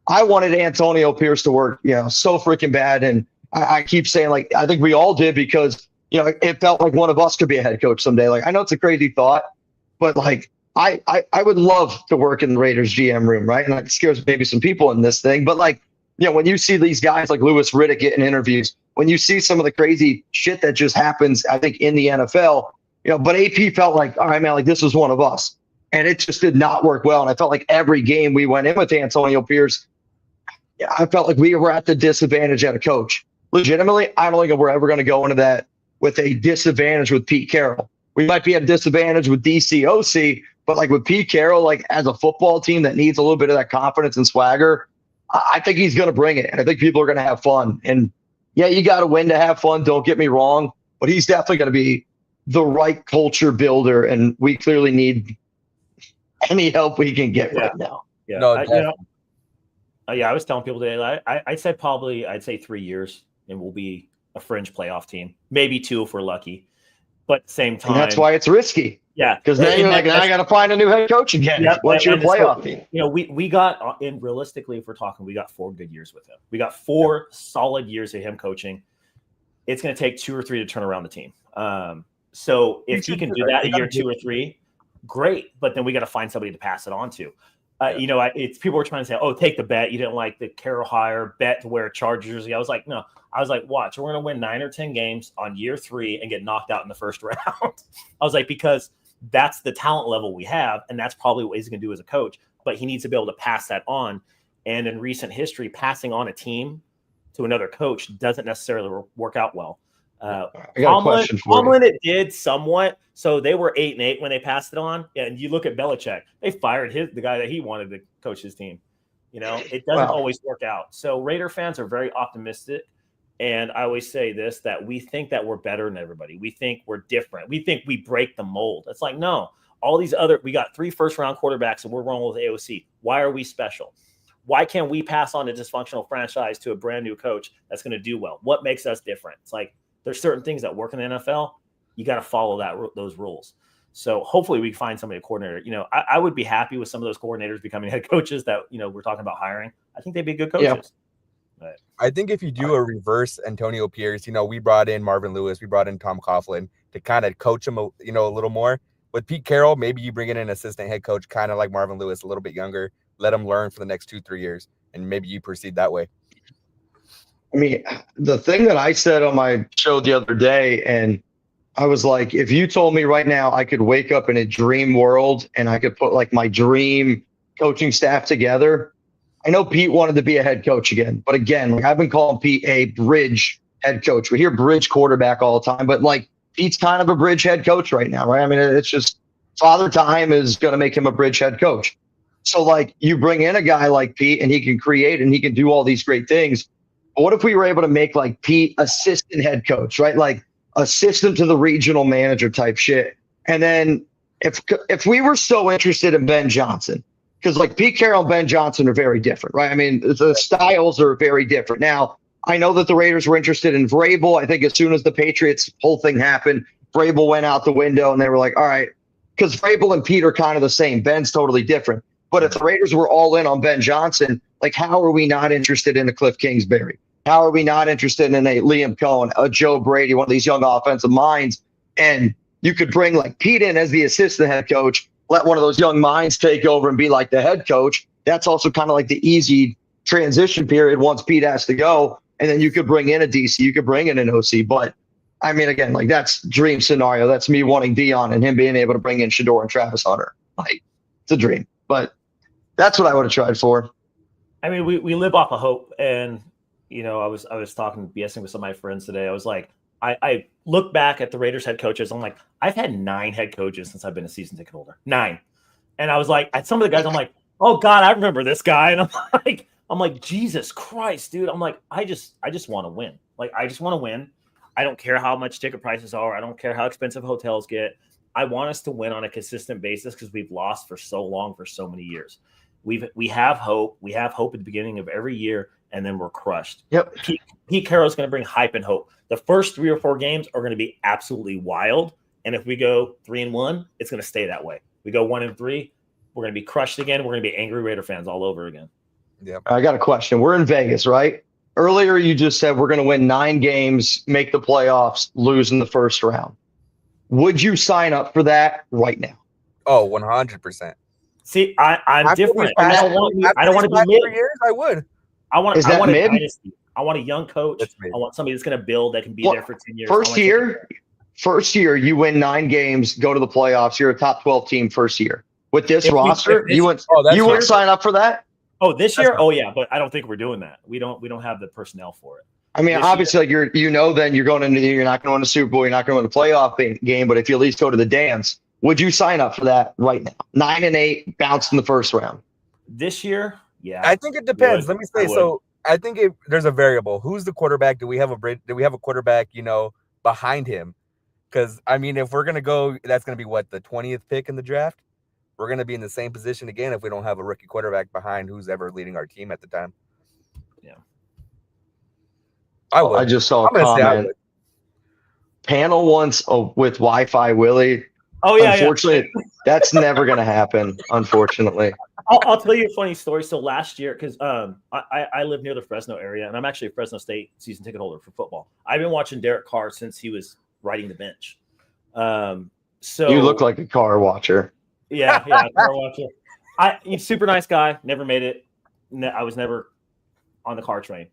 I wanted Antonio Pierce to work, so freaking bad. And I keep saying, I think we all did, because, it felt like one of us could be a head coach someday. I know it's a crazy thought, but I would love to work in the Raiders GM room, right? And that scares maybe some people in this thing. But when you see these guys like Louis Riddick getting interviews, when you see some of the crazy shit that just happens, I think, in the NFL, but AP felt like, all right, man, this was one of us. And it just did not work well. And I felt like every game we went in with Antonio Pierce, I felt like we were at the disadvantage at a coach. Legitimately, I don't think we're ever going to go into that with a disadvantage with Pete Carroll. We might be at a disadvantage with DCOC, but with Pete Carroll, as a football team that needs a little bit of that confidence and swagger, I think he's going to bring it. And I think people are going to have fun. And yeah, you got to win to have fun. Don't get me wrong, but he's definitely going to be the right culture builder. And we clearly need any help we can get right now. Yeah. No, I was telling people today, I'd say 3 years and we'll be a fringe playoff team, maybe 2 if we're lucky. But at the same time, and that's why it's risky. Yeah, because then you're now I got to find a new head coach again. Yep, what's your playoff team? We got, and realistically, if we're talking, we got 4 good years with him. We got 4 solid years of him coaching. It's going to take 2 or 3 to turn around the team. So if he can do that in year 2 or 3, great. But then we got to find somebody to pass it on to. It's people were trying to say, "Oh, take the bet. You didn't like the Carroll hire, bet to wear a Chargers jersey." I was like, "No." I was like, "Watch, we're going to win 9 or 10 games on year 3 and get knocked out in the first round." I was like, because that's the talent level we have, and that's probably what he's going to do as a coach. But he needs to be able to pass that on. And in recent history, passing on a team to another coach doesn't necessarily work out well. I got a question for Tomlin, it did somewhat. So they were 8-8 when they passed it on. And you look at Belichick, they fired the guy that he wanted to coach his team. It doesn't always work out. So Raider fans are very optimistic. And I always say this, that we think that we're better than everybody. We think we're different. We think we break the mold. It's like, no, we got 3 first-round quarterbacks and we're rolling with AOC. Why are we special? Why can't we pass on a dysfunctional franchise to a brand new coach that's going to do well? What makes us different? It's like, there's certain things that work in the NFL. You got to follow those rules. So hopefully we can find somebody, a coordinator. I would be happy with some of those coordinators becoming head coaches that, we're talking about hiring. I think they'd be good coaches. Yeah. But I think if you do a reverse Antonio Pierce, we brought in Marvin Lewis, we brought in Tom Coughlin to kind of coach him, a little more. With Pete Carroll, maybe you bring in an assistant head coach, kind of like Marvin Lewis, a little bit younger, let him learn for the next 2-3 years, and maybe you proceed that way. I mean, the thing that I said on my show the other day, and I was like, if you told me right now I could wake up in a dream world and I could put my dream coaching staff together. I know Pete wanted to be a head coach again, but again, I've been calling Pete a bridge head coach. We hear bridge quarterback all the time, but Pete's kind of a bridge head coach right now, right? I mean, it's just Father Time is going to make him a bridge head coach. So you bring in a guy like Pete and he can create and he can do all these great things. But what if we were able to make Pete assistant head coach, right? Assistant to the regional manager type shit. And then if we were so interested in Ben Johnson, because Pete Carroll and Ben Johnson are very different, right? I mean, the styles are very different. Now, I know that the Raiders were interested in Vrabel. I think as soon as the Patriots whole thing happened, Vrabel went out the window and they were like, all right, because Vrabel and Pete are kind of the same. Ben's totally different. But if the Raiders were all in on Ben Johnson, like, how are we not interested in a Cliff Kingsbury? How are we not interested in a Liam Cohen, a Joe Brady, one of these young offensive minds? And you could bring like Pete in as the assistant head coach, let one of those young minds take over and be like the head coach. That's also kind of like the easy transition period once Pete has to go. And then you could bring in a DC, you could bring in an OC. But I mean, again, like, that's dream scenario. That's me wanting Dion and him being able to bring in Shador and Travis Hunter. Like, it's a dream. But that's what I would have tried for. I mean, we live off of hope. And, you know, I was talking, BSing with some of my friends today. I was like, I look back at the Raiders head coaches. I'm like, I've had 9 head coaches since I've been a season ticket holder. 9. And I was like, at some of the guys, I'm like, oh God, I remember this guy. And I'm like, Jesus Christ, dude. I'm like, I just want to win. Like, I just want to win. I don't care how much ticket prices are. I don't care how expensive hotels get. I want us to win on a consistent basis because we've lost for so long, for so many years. We have hope. We have hope at the beginning of every year, and then we're crushed. Yep. Pete Carroll is going to bring hype and hope. The first 3 or 4 games are going to be absolutely wild. And if we go 3-1, it's going to stay that way. We go 1-3, we're going to be crushed again. We're going to be angry Raider fans all over again. Yeah. I got a question. We're in Vegas, right? Earlier, you just said we're going to win 9 games, make the playoffs, lose in the first round. Would you sign up for that right now? Oh, 100%. See, I'm different. I don't want to be mid. Years, I would. I want a dynasty. I want a young coach. I want somebody that's going to build that can be there for 10 years. First year, you win 9 games, go to the playoffs. You're a top 12 team first year. With this roster, you would sign up for that? Oh, this year? Oh, yeah, but I don't think we're doing that. We don't have the personnel for it. I mean, obviously, like, you're going into, you're not going to win the Super Bowl, you're not going to win the playoff game, but if you at least go to the dance, would you sign up for that right now? 9-8, bounced in the first round. This year, yeah. I think it depends. Let me say so. I think there's a variable. Who's the quarterback? Do we have a quarterback, behind him? Because I mean, if we're gonna go, that's gonna be what, the 20th pick in the draft. We're gonna be in the same position again if we don't have a rookie quarterback behind who's ever leading our team at the time. Yeah, I just saw a comment. Panel once with Wi-Fi Willie. Oh yeah. Unfortunately, that's never gonna happen. Unfortunately. I'll tell you a funny story. So last year, because I live near the Fresno area, and I'm actually a Fresno State season ticket holder for football. I've been watching Derek Carr since he was riding the bench. So you look like a car watcher. Yeah, car watcher. He's a super nice guy. Never made it. I was never on the car train.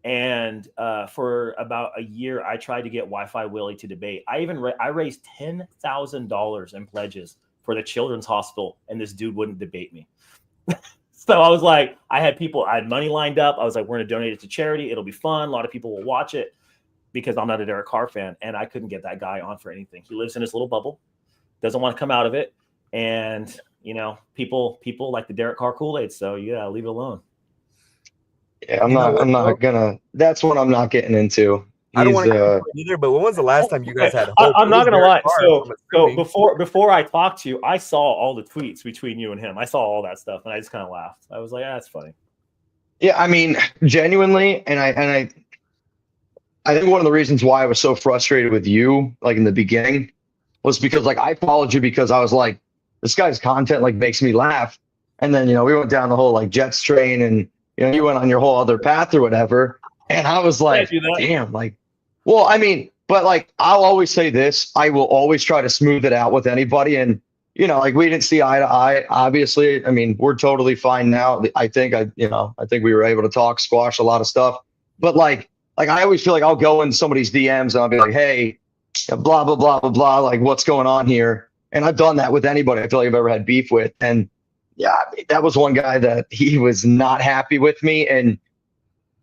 And for about a year, I tried to get Wi-Fi Willie to debate. I raised $10,000 in pledges for the Children's Hospital, and this dude wouldn't debate me. So I was like, I had money lined up. I was like, we're going to donate it to charity. It'll be fun. A lot of people will watch it because I'm not a Derek Carr fan, and I couldn't get that guy on for anything. He lives in his little bubble, doesn't want to come out of it. And, people like the Derek Carr Kool-Aid. So yeah, leave it alone. Yeah, I'm not gonna. That's what I'm not getting into. I don't want to either. But when was the last time you guys had hope? I'm not gonna lie. So before I talked to you, I saw all the tweets between you and him. I saw all that stuff, and I just kind of laughed. I was like, that's funny. Yeah, I mean, genuinely, and I think one of the reasons why I was so frustrated with you, like in the beginning, was because like I followed you because I was like, this guy's content like makes me laugh, and then we went down the whole like Jets train, and you went on your whole other path or whatever. And I was like, damn, like, well, I mean, but like, I'll always say this, I will always try to smooth it out with anybody. And, like we didn't see eye to eye, obviously. I mean, we're totally fine now. I think we were able to talk, squash a lot of stuff, but like I always feel like I'll go in somebody's DMs and I'll be like, hey, blah, blah, blah, blah, blah. Like, what's going on here? And I've done that with anybody I feel like I've ever had beef with. And yeah, I mean, that was one guy that he was not happy with me. And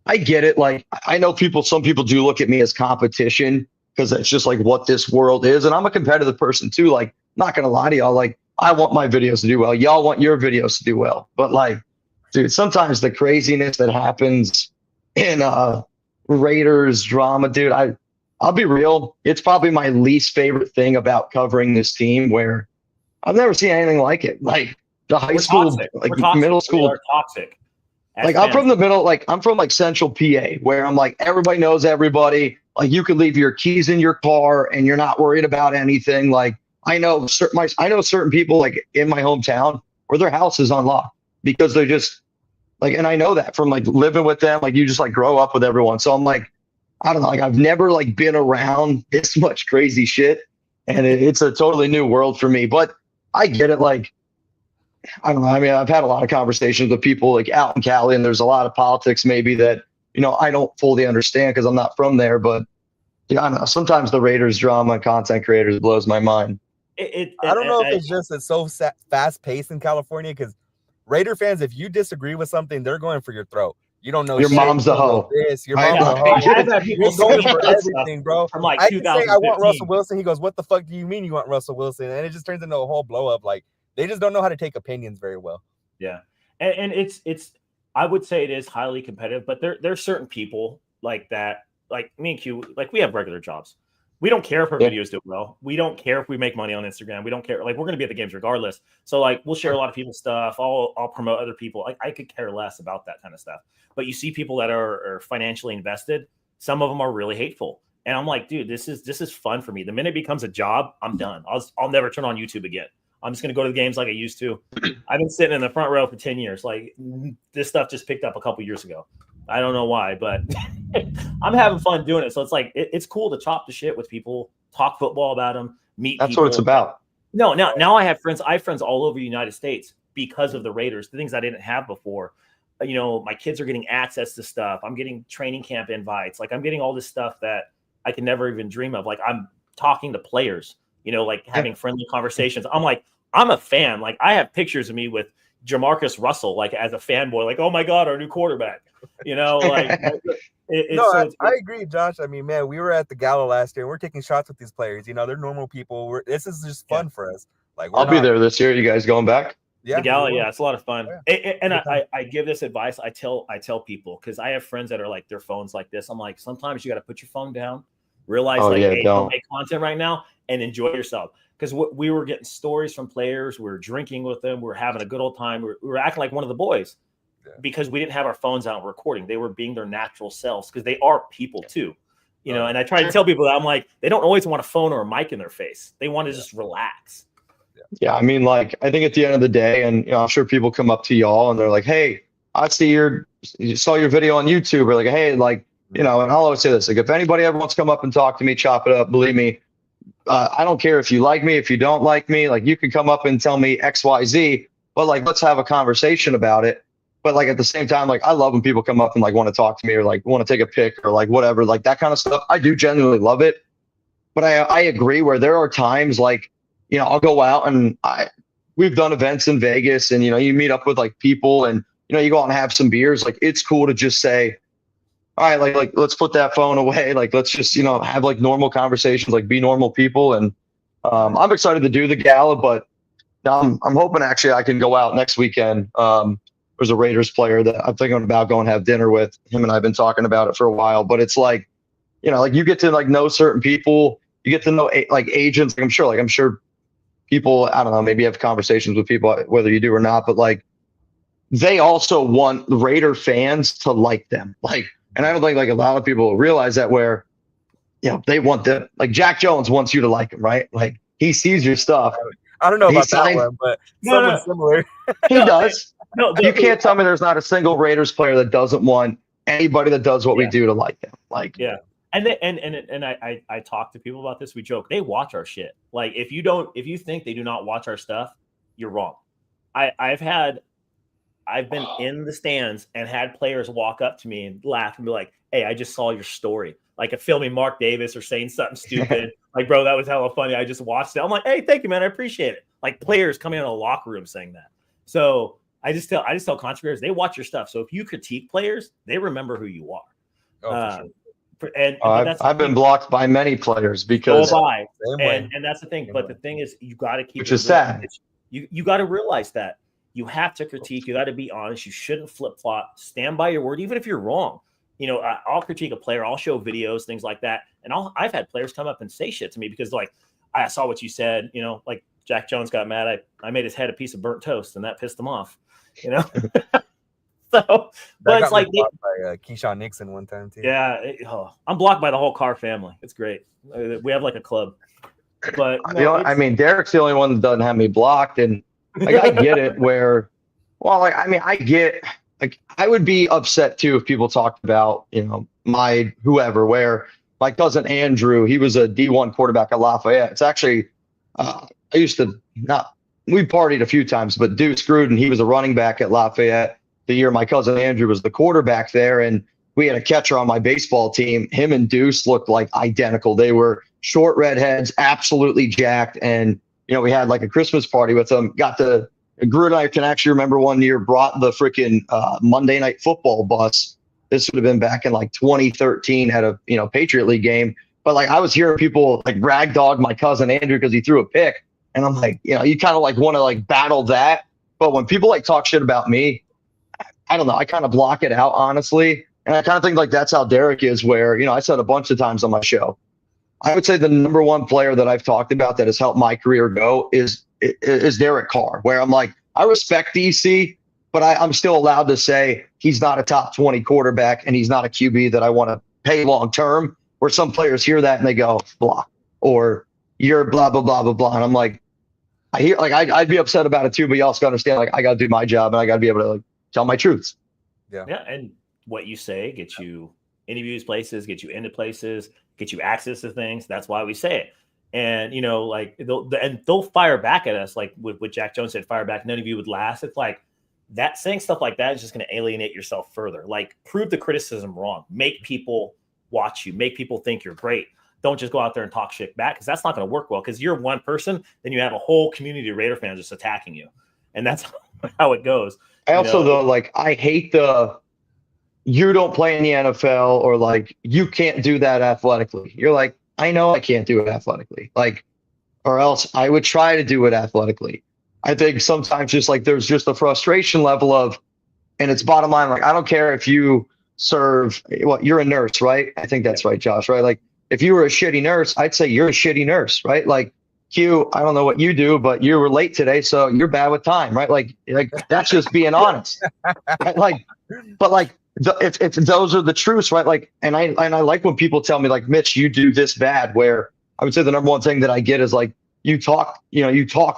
I get it. Like, I know some people do look at me as competition because it's just like what this world is. And I'm a competitive person too. Like, not going to lie to y'all. Like, I want my videos to do well. Y'all want your videos to do well. But like, dude, sometimes the craziness that happens in Raiders drama, dude, I'll be real. It's probably my least favorite thing about covering this team, where I've never seen anything like it. Like the high school, like middle school. We're toxic. Like I'm from the middle, like I'm from like central PA, where I'm like, everybody knows everybody. Like you can leave your keys in your car and you're not worried about anything. Like I know certain people like in my hometown where their house is unlocked. because they're just like, and I know that from like living with them, like you just like grow up with everyone. So I'm like, I don't know, like I've never like been around this much crazy shit, and it's a totally new world for me. But I get it. Like, I don't know. I mean, I've had a lot of conversations with people like out in Cali, and there's a lot of politics maybe that, you know, I don't fully understand because I'm not from there. But yeah, I don't know. Sometimes the Raiders drama and content creators blows my mind. I don't know if it's just it's so fast paced in California, because Raider fans, if you disagree with something, they're going for your throat. You don't know your shit. mom's a hoe. Your mom's a hoe. I've had people You're going for everything, bro. From like I can say I want 2015. Russell Wilson. He goes, "What the fuck do you mean you want Russell Wilson?" And it just turns into a whole blow up. Like, they just don't know how to take opinions very well. Yeah, and it's I would say it is highly competitive, but there's certain people like that, like me and Q, like we have regular jobs. We don't care if our videos do well. We don't care if we make money on Instagram. We don't care. Like, we're going to be at the games regardless. So like, we'll share a lot of people's stuff. I'll promote other people. I could care less about that kind of stuff. But you see people that are financially invested. Some of them are really hateful. And I'm like, dude, this is fun for me. The minute it becomes a job, I'm done. I'll never turn on YouTube again. I'm just going to go to the games like I used to. I've been sitting in the front row for 10 years. Like, this stuff just picked up a couple years ago. I don't know why, but I'm having fun doing it. So it's like, it's cool to chop the shit with people, talk football about them, meet That's people. what it's about. No, now I have friends. I have friends all over the United States because of the Raiders, the things I didn't have before. You know, my kids are getting access to stuff. I'm getting training camp invites. Like, I'm getting all this stuff that I can never even dream of. Like, I'm talking to players, you know, like having friendly conversations. I'm like, I'm a fan. Like, I have pictures of me with Jamarcus Russell, like as a fanboy, like, oh my God, our new quarterback, you know, like I agree, Josh. I mean, man, we were at the gala last year. We're taking shots with these players. You know, they're normal people. This is just fun for us. Like, I'll be there this year. You guys going back? Yeah, the gala, yeah, it's a lot of fun. And I give this advice. I tell people, because I have friends that are like, their phones like this. I'm like, sometimes you got to put your phone down, realize hey, don't make content right now, and enjoy yourself. Because we were getting stories from players, we were drinking with them, we were having a good old time, we were acting like one of the boys, because we didn't have our phones out and recording. They were being their natural selves, because they are people too, you know. And I try to tell people that I'm like, they don't always want a phone or a mic in their face. They want to just relax. Yeah, I mean, like, I think at the end of the day, and you know, I'm sure people come up to y'all and they're like, "Hey, I saw your video on YouTube," or like, "Hey, like, you know," and I'll always say this: like, if anybody ever wants to come up and talk to me, chop it up, believe me. I don't care if you like me, if you don't like me, like, you can come up and tell me X, Y, Z, but like, let's have a conversation about it. But like, at the same time, like, I love when people come up and like want to talk to me, or like want to take a pic, or like whatever, like that kind of stuff. I do genuinely love it. But I agree where there are times like, you know, I'll go out and we've done events in Vegas, and, you know, you meet up with like people, and, you know, you go out and have some beers. Like, it's cool to just say, all right, like let's put that phone away. Like, let's just, you know, have like normal conversations, like be normal people. And I'm excited to do the gala, but I'm hoping actually I can go out next weekend. There's a Raiders player that I'm thinking about going to have dinner with. Him and I've been talking about it for a while, but it's like, you know, like, you get to like know certain people, you get to know like agents. Like, I'm sure people, I don't know, maybe have conversations with people, whether you do or not, but like, they also want Raider fans to like them. Like, and I don't think like a lot of people realize that, where, you know, they want them, like Jack Jones wants you to like him, right? Like, he sees your stuff. I don't know about that one, but someone similar. He does. No, you can't tell me there's not a single Raiders player that doesn't want anybody that does what we do to like them. Like, yeah. And I talk to people about this. We joke, they watch our shit. Like, if you think they do not watch our stuff, you're wrong. I've been in the stands and had players walk up to me and laugh and be like, "Hey, I just saw your story." Like, a filming Mark Davis or saying something stupid. Like, bro, that was hella funny. I just watched it. I'm like, "Hey, thank you, man. I appreciate it." Like, players coming in a locker room saying that. So I just tell content creators, they watch your stuff. So if you critique players, they remember who you are. Oh, for sure. And I've been blocked by many players because and that's the thing. But the thing is, you got to keep, which is sad. You got to realize that you have to critique. You got to be honest. You shouldn't flip flop. Stand by your word, even if you're wrong. You know, I'll critique a player. I'll show videos, things like that. And I've had players come up and say shit to me because, like, I saw what you said. You know, like Jack Jones got mad. I made his head a piece of burnt toast, and that pissed him off. You know. So, but it's like by Keyshawn Nixon one time too. Yeah, I'm blocked by the whole Carr family. It's great. We have like a club. But I mean, Derek's the only one that doesn't have me blocked, and like, I get it where Well, like, I mean, I get, like, I would be upset too if people talked about, my whoever, where my cousin Andrew, he was a D1 quarterback at Lafayette. It's actually, I used to we partied a few times, but Deuce Gruden, he was a running back at Lafayette the year my cousin Andrew was the quarterback there. And we had a catcher on my baseball team. Him and Deuce looked like identical. They were short redheads, absolutely jacked. And, we had like a Christmas party with them. Gruden and I can actually remember one year brought the freaking Monday Night Football bus. This would have been back in like 2013 at a Patriot League game. But like I was hearing people like ragdog my cousin Andrew because he threw a pick, and I'm like, you kind of like want to like battle that. But when people like talk shit about me, I don't know. I kind of block it out honestly, and I kind of think like that's how Derek is. Where I said a bunch of times on my show, I would say the number one player that I've talked about that has helped my career go is Derek Carr, where I'm like, I respect DC, but I'm still allowed to say he's not a top 20 quarterback and he's not a QB that I want to pay long term, where some players hear that and they go, blah, or you're blah, blah, blah, blah, blah. And I'm like, I'd be upset about it too, but you also got to understand, like, I got to do my job and I got to be able to like tell my truths. Yeah. And what you say gets you interviews places, get you into places, get you access to things. That's why we say it. And, like they'll fire back at us. Like what Jack Jones said, fire back. None of you would last. It's like that saying stuff like that is just going to alienate yourself further. Like prove the criticism wrong, make people watch you, make people think you're great. Don't just go out there and talk shit back, because that's not going to work well. Because you're one person, then you have a whole community of Raider fans just attacking you. And that's how it goes. I also, though, like, I hate you don't play in the NFL, or like, you can't do that athletically. You're like, I know I can't do it athletically, like, or else I would try to do it athletically. I think sometimes just like there's just a frustration level of, and it's bottom line, like, I don't care if you serve, you're a nurse, right? I think that's right, Josh, right? Like, if you were a shitty nurse, I'd say you're a shitty nurse, right? Like, Q, I don't know what you do, but you were late today, so you're bad with time, right? Like that's just being honest, right? Like, but like, it's those are the truths, right? Like, and I like when people tell me like, Mitch, you do this bad, where I would say the number one thing that I get is like, you talk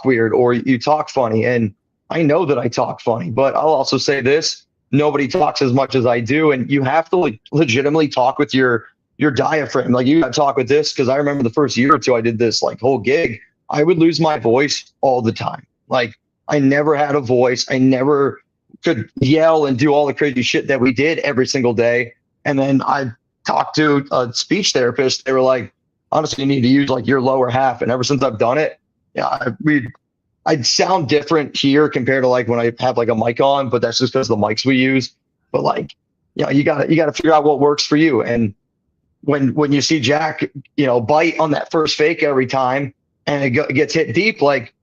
weird, or you talk funny. And I know that I talk funny, but I'll also say this, nobody talks as much as I do. And you have to like legitimately talk with your diaphragm. Like, you got to talk with this. Cause I remember the first year or two I did this like whole gig, I would lose my voice all the time. Like, I never had a voice. I never could yell and do all the crazy shit that we did every single day. And then I talked to a speech therapist. They were like, honestly, you need to use like your lower half. And ever since I've done it, I'd sound different here compared to like when I have like a mic on, but that's just because the mics we use. But like, you gotta figure out what works for you. And when you see Jack, bite on that first fake every time and it gets hit deep, like,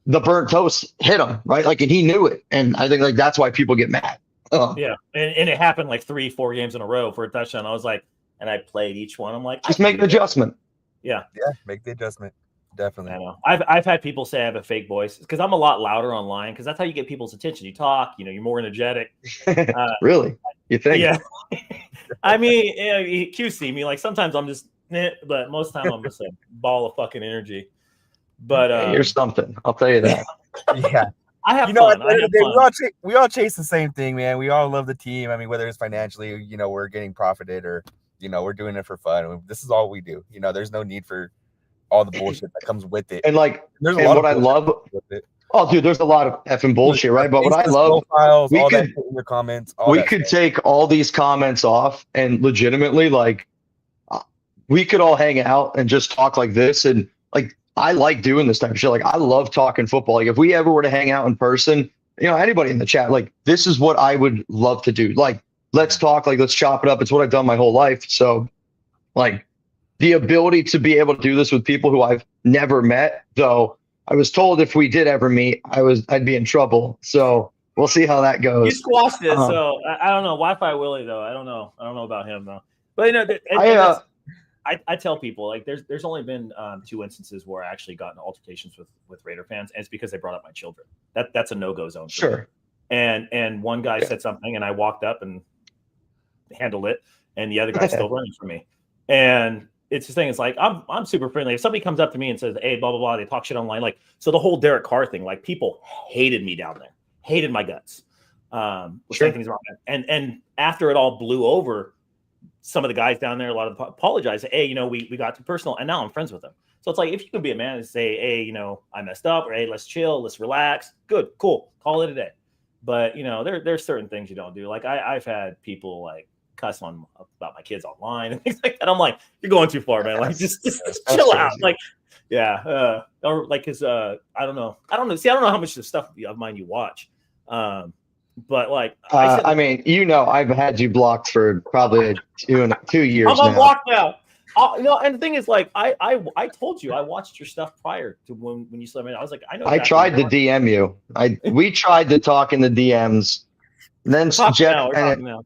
the burnt toast hit him, right? Like, and he knew it. And I think like that's why people get mad. Yeah. And it happened like 3-4 games in a row for a touchdown. I was like, and I played each one. I'm like, just make an adjustment. Yeah. Yeah. Make the adjustment. Definitely. I know. I've had people say I have a fake voice because I'm a lot louder online, because that's how you get people's attention. You talk, you're more energetic. Really? You think? Yeah. I mean, Q see me, like sometimes I'm just, but most of the time I'm just a ball of fucking energy. But you're something. I'll tell you that. Yeah. I have fun. We all chase the same thing, man. We all love the team. I mean, whether it's financially, we're getting profited, or, we're doing it for fun. I mean, this is all we do. There's no need for all the bullshit that comes with it. And like, there's a lot of what I love with it. Oh, dude, there's a lot of effing bullshit, right? But what I love, profiles, we could in your comments. We could take all these comments off, and legitimately, like, we could all hang out and just talk like this. And like, I like doing this type of shit. Like, I love talking football. Like, if we ever were to hang out in person, anybody in the chat, like, this is what I would love to do. Like, let's talk, like, let's chop it up. It's what I've done my whole life. So, like, the ability to be able to do this with people who I've never met, though I was told if we did ever meet, I'd be in trouble. So we'll see how that goes. You squashed it, so I don't know. Wi-Fi Willie, though, I don't know about him, though. But I tell people, like, there's only been 2 instances where I actually got in altercations with Raider fans, and it's because they brought up my children. That's a no-go zone. Sure. And one guy said something, and I walked up and handled it, and the other guy's still running from me. And it's the thing. It's like, I'm super friendly. If somebody comes up to me and says, hey, blah, blah, blah, they talk shit online. Like, so the whole Derek Carr thing, like, people hated me down there, hated my guts. saying things wrong. And after it all blew over, some of the guys down there, a lot of them apologized. Hey, we got too personal, and now I'm friends with them. So it's like, if you can be a man and say, hey, I messed up, or hey, let's chill, let's relax. Good, cool, call it a day. But there's certain things you don't do. Like I've had people like cuss on about my kids online and things like that. I'm like, you're going too far, man. Like just chill out. Like, yeah, or like, cause I don't know. See, I don't know how much of the stuff of mine you watch. But like, I mean, I've had you blocked for probably 2 years. I'm unblocked now. And the thing is, like, I told you I watched your stuff prior to when you slept in. I was like, I know. I tried to DM you. We tried to talk in the DMs. And then now.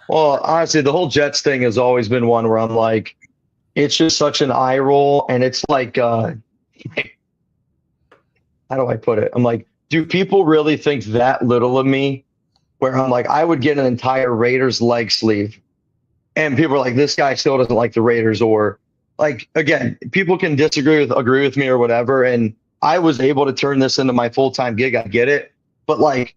Well, honestly, the whole Jets thing has always been one where I'm like, it's just such an eye roll, and it's like, how do I put it? I'm like, do people really think that little of me? Where I'm like, I would get an entire Raiders leg sleeve, and people are like, this guy still doesn't like the Raiders, or like, again, people can agree with me or whatever. And I was able to turn this into my full-time gig. I get it. But like,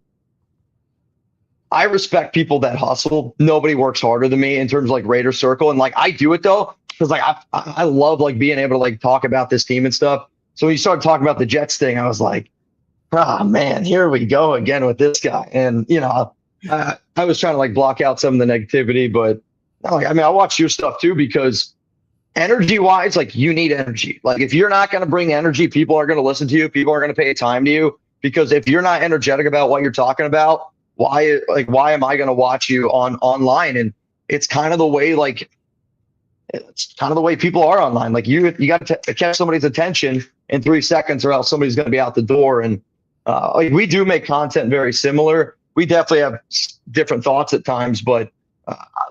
I respect people that hustle. Nobody works harder than me in terms of like Raider circle. And like, I do it though, because like, I love like being able to like talk about this team and stuff. So when you started talking about the Jets thing, I was like, oh man, here we go again with this guy. And I was trying to like block out some of the negativity, but I watch your stuff too, because energy wise, like you need energy. Like if you're not going to bring energy, people are going to listen to you. People are going to pay time to you, because if you're not energetic about what you're talking about, why am I going to watch you online? And it's kind of the way, people are online. Like you got to catch somebody's attention in 3 seconds, or else somebody's going to be out the door. And like we do make content very similar. We definitely have different thoughts at times, but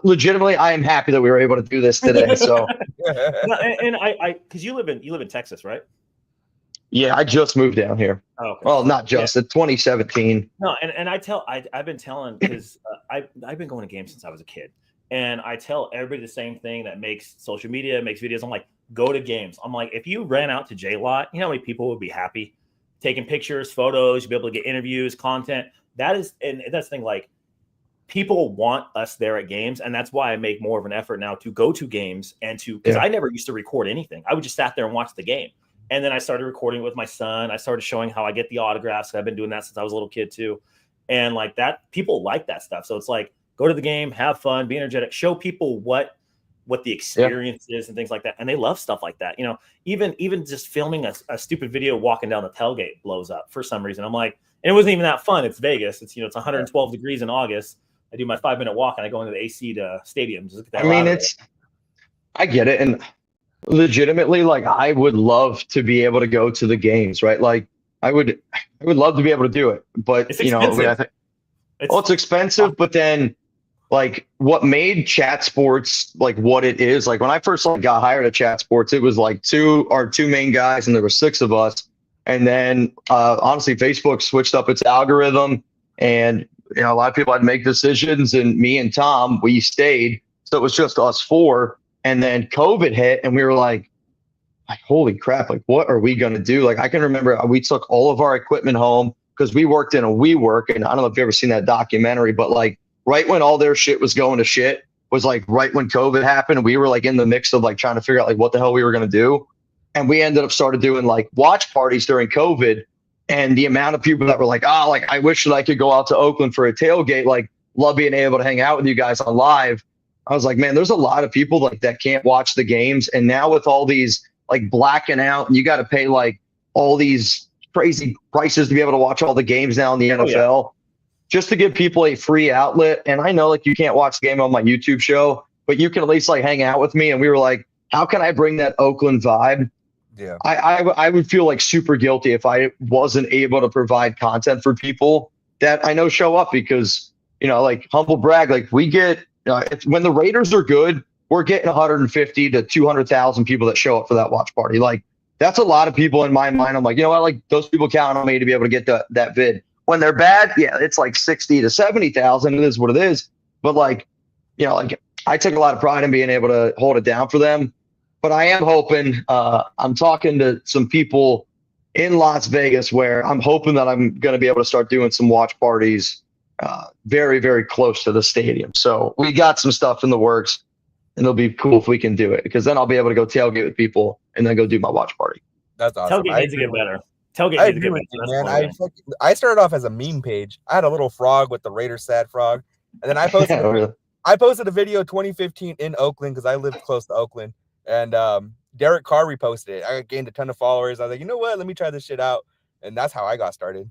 legitimately, I am happy that we were able to do this today. So, and I, because you live in Texas, right? Yeah, I just moved down here. Oh, okay. Well, not just. It's 2017. No, and I've been telling, because I've been going to games since I was a kid, and I tell everybody the same thing that makes social media, makes videos. I'm like, go to games. I'm like, if you ran out to J-Lot, you know how many people would be happy taking pictures, photos, you'd be able to get interviews, content. That's the thing, like, people want us there at games, and that's why I make more of an effort now to go to games and because I never used to record anything. I would just sat there and watch the game. And then I started recording with my son. I started showing how I get the autographs. I've been doing that since I was a little kid too. And like that, people like that stuff. So it's like, go to the game, have fun, be energetic, show people what the experience is and things like that. And they love stuff like that. Even just filming a stupid video walking down the tailgate blows up for some reason. I'm like, and it wasn't even that fun. It's Vegas. It's, it's 112 degrees in August. I do my 5-minute walk and I go into the AC stadium. Just look at that. I mean, I get it. And legitimately, like, I would love to be able to go to the games, right? Like I would love to be able to do it, but it's expensive. It's expensive, but then like what made Chat Sports like what it is, like when I first got hired at Chat Sports, it was like our two main guys and there were 6 of us. And then honestly, Facebook switched up its algorithm, and a lot of people had to make decisions, and me and Tom, we stayed. So it was just us 4. And then COVID hit, and we were like, holy crap, like, what are we going to do? Like, I can remember we took all of our equipment home because we worked in a WeWork, and I don't know if you've ever seen that documentary, but like right when all their shit was going to shit was like right when COVID happened. And we were like in the mix of like trying to figure out like what the hell we were going to do. And we ended up started doing like watch parties during COVID. And the amount of people that were like, I wish that I could go out to Oakland for a tailgate, like love being able to hang out with you guys on live. I was like, man, there's a lot of people like that can't watch the games. And now with all these like blacking out, and you got to pay like all these crazy prices to be able to watch all the games now in the NFL, just to give people a free outlet. And I know like you can't watch the game on my YouTube show, but you can at least like hang out with me. And we were like, how can I bring that Oakland vibe? Yeah, I would feel like super guilty if I wasn't able to provide content for people that I know show up, because, like humble brag, like we get, when the Raiders are good, we're getting 150 to 200,000 people that show up for that watch party. Like that's a lot of people in my mind. I'm like, what? Like those people count on me to be able to get that vid. When they're bad, it's like 60 to 70,000. It is what it is. But like, like I take a lot of pride in being able to hold it down for them. But I am hoping, I'm talking to some people in Las Vegas where I'm hoping that I'm going to be able to start doing some watch parties very, very close to the stadium. So we got some stuff in the works, and it'll be cool if we can do it, because then I'll be able to go tailgate with people and then go do my watch party. That's awesome. Tailgate needs to get better. Tailgate I needs to agree get with better. you, man. I started off as a meme page. I had a little frog with the Raiders sad frog, and then I posted I posted a video 2015 in Oakland because I lived close to Oakland, and Derek Carr reposted it. I gained a ton of followers. I was like, you know what? Let me try this shit out, and that's how I got started.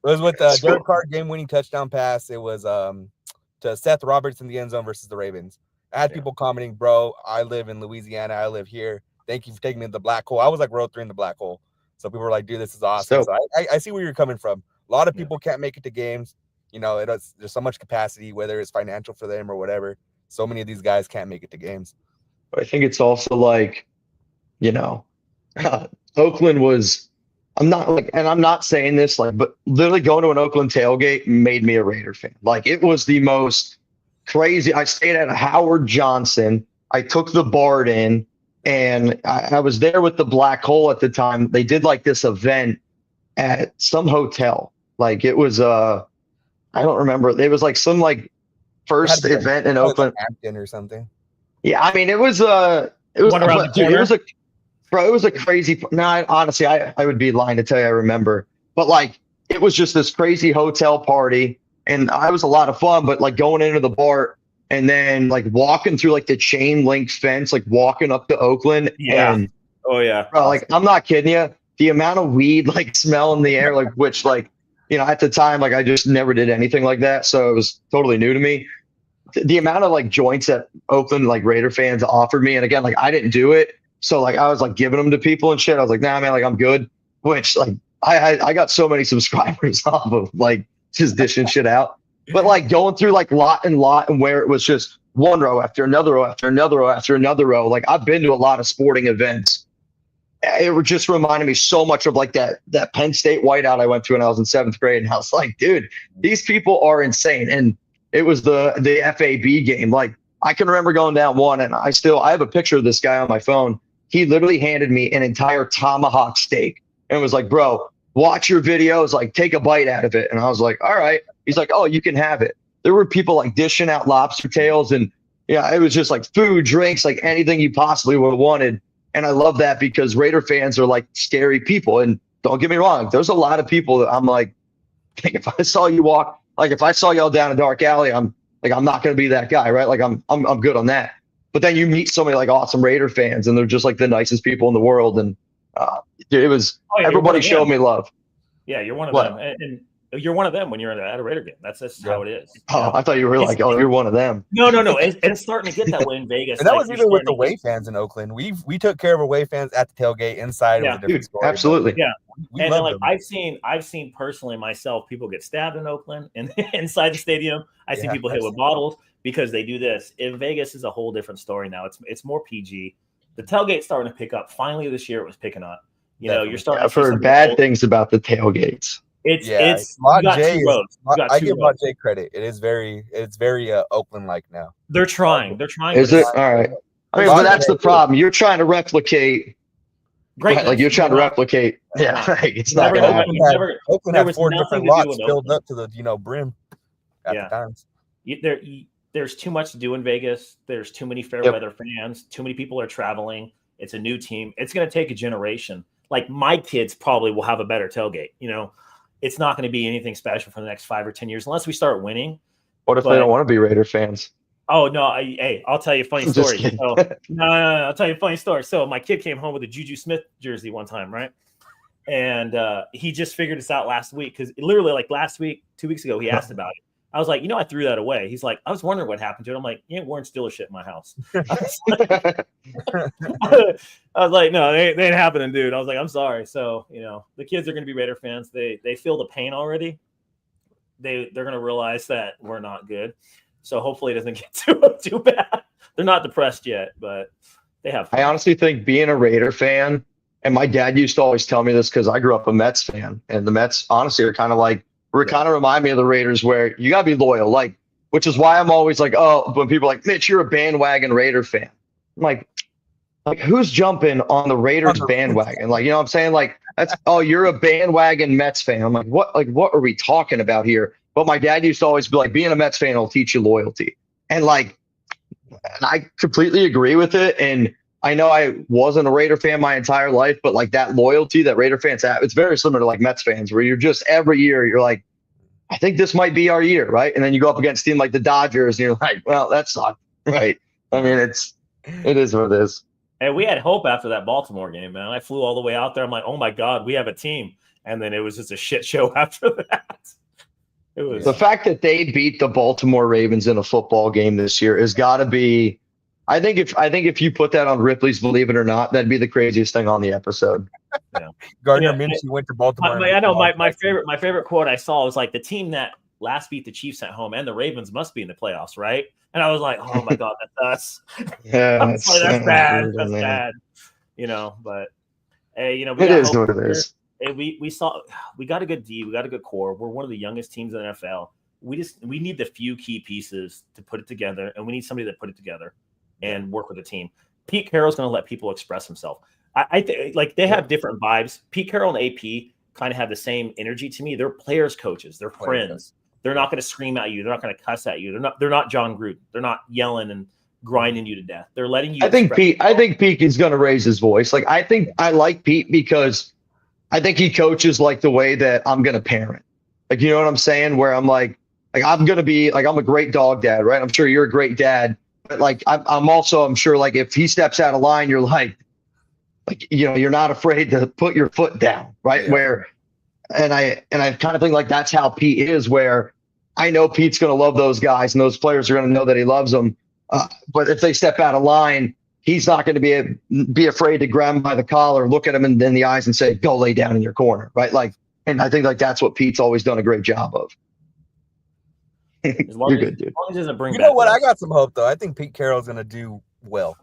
It was with Derek Carr game-winning touchdown pass. It was to Seth Roberts in the end zone versus the Ravens. I had people commenting, bro, I live in Louisiana. I live here. Thank you for taking me to the black hole. I was like row 3 in the black hole. So people were like, dude, this is awesome. So I see where you're coming from. A lot of people can't make it to games. You know, there's so much capacity, whether it's financial for them or whatever. So many of these guys can't make it to games. I think it's also like, Oakland was, I'm not saying this, like, but literally going to an Oakland tailgate made me a Raider fan. Like, it was the most crazy. I stayed at a Howard Johnson. I took the BART in, and I was there with the Black Hole at the time. They did like this event at some hotel. Like, it was I don't remember. It was like some like first event in Oakland, Hampton or something. Yeah, I mean, it was a crazy. No, honestly, I would be lying to tell you I remember, but like, it was just this crazy hotel party, and I was a lot of fun. But like going into the bar and then like walking through like the chain link fence, like walking up to Oakland. Yeah. And, bro, like, I'm not kidding you. The amount of weed like smell in the air, like, which like, at the time, like, I just never did anything like that, so it was totally new to me. The amount of like joints that Oakland like Raider fans offered me, and again, like, I didn't do it, so like I was like giving them to people and shit. I was like, nah, man, like, I'm good. Which like I got so many subscribers off of like just dishing shit out. But like going through like lot and where it was just one row after another row after another row after another row. Like, I've been to a lot of sporting events. It just reminded me so much of like that Penn State whiteout I went to when I was in 7th grade. And I was like, dude, these people are insane. And it was the FAB game. Like, I can remember going down one, and I have a picture of this guy on my phone. He literally handed me an entire tomahawk steak and was like, bro, watch your videos, like, take a bite out of it. And I was like, all right. He's like, oh, you can have it. There were people like dishing out lobster tails, and it was just like food, drinks, like anything you possibly would have wanted. And I love that, because Raider fans are like scary people. And don't get me wrong, there's a lot of people that I'm like, if I saw you walk, like if I saw y'all down a dark alley, I'm not going to be that guy, right? Like I'm good on that. But then you meet so many like awesome Raider fans, and they're just like the nicest people in the world. And it was, everybody showed me love. Yeah, you're one of them. And you're one of them when you're at a Raider game. That's how it is. Oh, I thought you were like, oh, you're one of them. No. It's starting to get that way in Vegas. And that was even with the away fans in Oakland. We took care of away fans at the tailgate. Inside, it was a different story. Absolutely. Yeah. And then, like, I've seen personally myself, people get stabbed in Oakland and inside the stadium. I've seen people hit with bottles because they do this. In Vegas is a whole different story now. It's more PG. The tailgate's starting to pick up. Finally this year it was picking up. You're starting. I've heard bad things about the tailgates. It's I give Mod J credit. It's very Oakland like now. They're trying. Is it all right? I mean, but that's the problem. You're trying to replicate. Great. Like, you're trying to replicate. Yeah, right. It's not going to happen. Oakland had 4 different lots filled up to the brim at the times. There's too much to do in Vegas. There's too many fair weather fans. Too many people are traveling. It's a new team. It's going to take a generation. Like, my kids probably will have a better tailgate. It's not going to be anything special for the next 5 or 10 years unless we start winning. What if they don't want to be Raider fans? Oh, no. I'll tell you a funny story. So, no, I'll tell you a funny story. So my kid came home with a Juju Smith jersey one time, right? And he just figured this out last week, because literally like last week, 2 weeks ago, he asked about it. I was like, I threw that away. He's like, I was wondering what happened to it. I'm like, you ain't wearing Steelers shit in my house. I was like, no, they ain't happening, dude. I was like, I'm sorry. So, the kids are going to be Raider fans. They feel the pain already. They're going to realize that we're not good. So hopefully it doesn't get too bad. They're not depressed yet, but they have fun. I honestly think being a Raider fan, and my dad used to always tell me this because I grew up a Mets fan, and the Mets honestly are kind of like, kind of remind me of the Raiders, where you gotta be loyal, like, which is why I'm always like, oh, when people are like, Mitch, you're a bandwagon Raider fan. I'm like, Like, who's jumping on the Raiders bandwagon? Like, you know what I'm saying? Like, that's, oh, you're a bandwagon Mets fan. I'm like, what are we talking about here? But my dad used to always be like, being a Mets fan will teach you loyalty. And like, and I completely agree with it. And I know I wasn't a Raider fan my entire life, but like that loyalty that Raider fans have, it's very similar to like Mets fans, where you're just every year, you're like, I think this might be our year, right? And then you go up against a team like the Dodgers, and you're like, well, that's not right. I mean, it is what it is. And we had hope after that Baltimore game, man. I flew all the way out there. I'm like, oh my God, we have a team. And then it was just a shit show after that. It was the fact that they beat the Baltimore Ravens in a football game this year has got to be. I think if you put that on Ripley's Believe It or Not, that'd be the craziest thing on the episode. Yeah. Gardner Minshew went to Baltimore. I know my favorite quote I saw was like, the team that last beat the Chiefs at home and the Ravens must be in the playoffs, right? And I was like, oh my God, that's us. Yeah, that's bad. That's bad. You know, but hey, you know, it is what it is. We got a good D, we got a good core. We're one of the youngest teams in the NFL. We need the few key pieces to put it together, and we need somebody to put it together and work with the team. Pete Carroll's going to let people express himself. I think like they have different vibes. Pete Carroll and AP kind of have the same energy to me. They're players, coaches. They're friends. They're not going to scream at you. They're not going to cuss at you. They're not John Gruden. They're not yelling and grinding you to death. They're letting you. I think Pete is going to raise his voice. Like, I think I like Pete because I think he coaches like the way that I'm going to parent. Like, you know what I'm saying? Where I'm like I'm going to be like, I'm a great dog dad, right? I'm sure you're a great dad, but like, I'm sure like if he steps out of line, you're like, you know, you're not afraid to put your foot down, right? Yeah. And I kind of think like that's how Pete is, where I know Pete's going to love those guys and those players are going to know that he loves them. But if they step out of line, he's not going to be afraid to grab them by the collar, look at him in the eyes and say, go lay down in your corner, right? Like, and I think like that's what Pete's always done a great job of. You're good, dude. As long as it doesn't bring you know what? I got some hope, though. I think Pete Carroll's going to do well.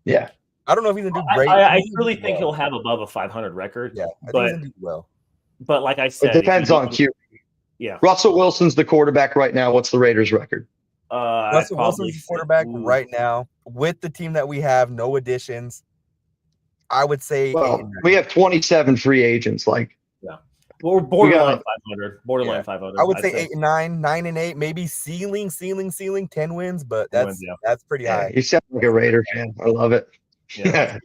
Yeah. I don't know if he's going to do great. I really think he'll have above a 500 record. Yeah, I think he's going to do well. But like I said, it depends on Q. Yeah. Russell Wilson's the quarterback right now. What's the Raiders' record? Russell Wilson's the quarterback right now with the team that we have, no additions. I would say we have 27 free agents. Like, yeah, well, we're borderline 500. Borderline 500. I would say 8 and 9, 9 and 8, maybe ceiling 10 wins, but that's pretty high. You sound like a Raider fan. I love it. Yeah.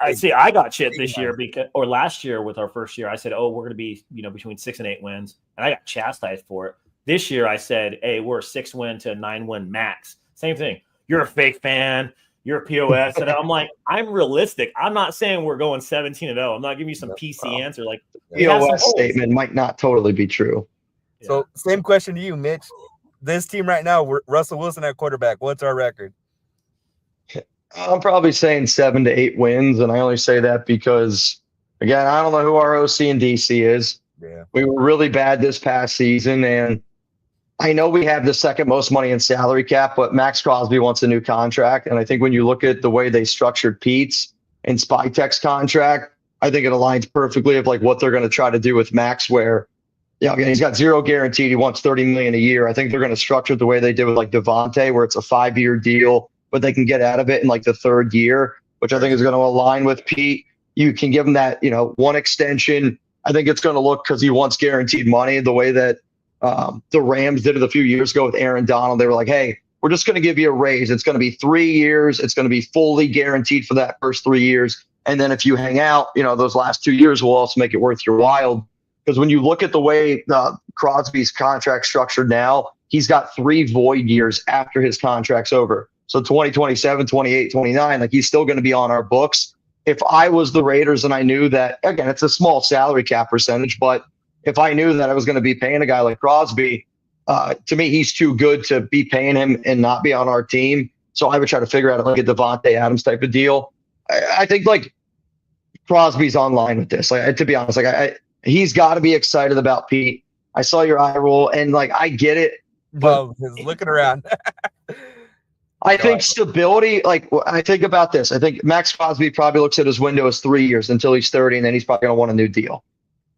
I see. I got shit this year or last year with our first year. I said, "Oh, we're going to be, between 6 and 8 wins," and I got chastised for it. This year, I said, "Hey, we're a 6-win to 9-win max." Same thing. You're a fake fan. You're a POS, and I'm like, I'm realistic. I'm not saying we're going 17-0. I'm not giving you some PC answer. Like POS statement might not totally be true. So, same question to you, Mitch. This team right now, we're Russell Wilson at quarterback. What's our record? I'm probably saying 7 to 8 wins, and I only say that because, again, I don't know who our OC and DC is. Yeah. We were really bad this past season, and I know we have the second most money in salary cap, but Max Crosby wants a new contract, and I think when you look at the way they structured Pete's and Spytek's contract, I think it aligns perfectly of like what they're going to try to do with Max, where he's got zero guaranteed. He wants $30 million a year. I think they're going to structure it the way they did with like Devontae, where it's a 5-year deal, but they can get out of it in like the 3rd year, which I think is going to align with Pete. You can give him that, one extension. I think it's going to look, because he wants guaranteed money, the way that the Rams did it a few years ago with Aaron Donald. They were like, hey, we're just going to give you a raise. It's going to be 3 years. It's going to be fully guaranteed for that first 3 years. And then if you hang out, those last 2 years will also make it worth your while. Because when you look at the way Crosby's contract structured now, he's got 3 void years after his contract's over. So 2027, 28, 29, like he's still going to be on our books. If I was the Raiders and I knew that, again, it's a small salary cap percentage, but if I knew that I was going to be paying a guy like Crosby, to me, he's too good to be paying him and not be on our team. So I would try to figure out like a Devontae Adams type of deal. I think like Crosby's online with this. Like, to be honest, like he's got to be excited about Pete. I saw your eye roll, and like I get it. But he's looking around. I think stability, like I think about this. I think Max Crosby probably looks at his window as 3 years until he's 30, and then he's probably going to want a new deal.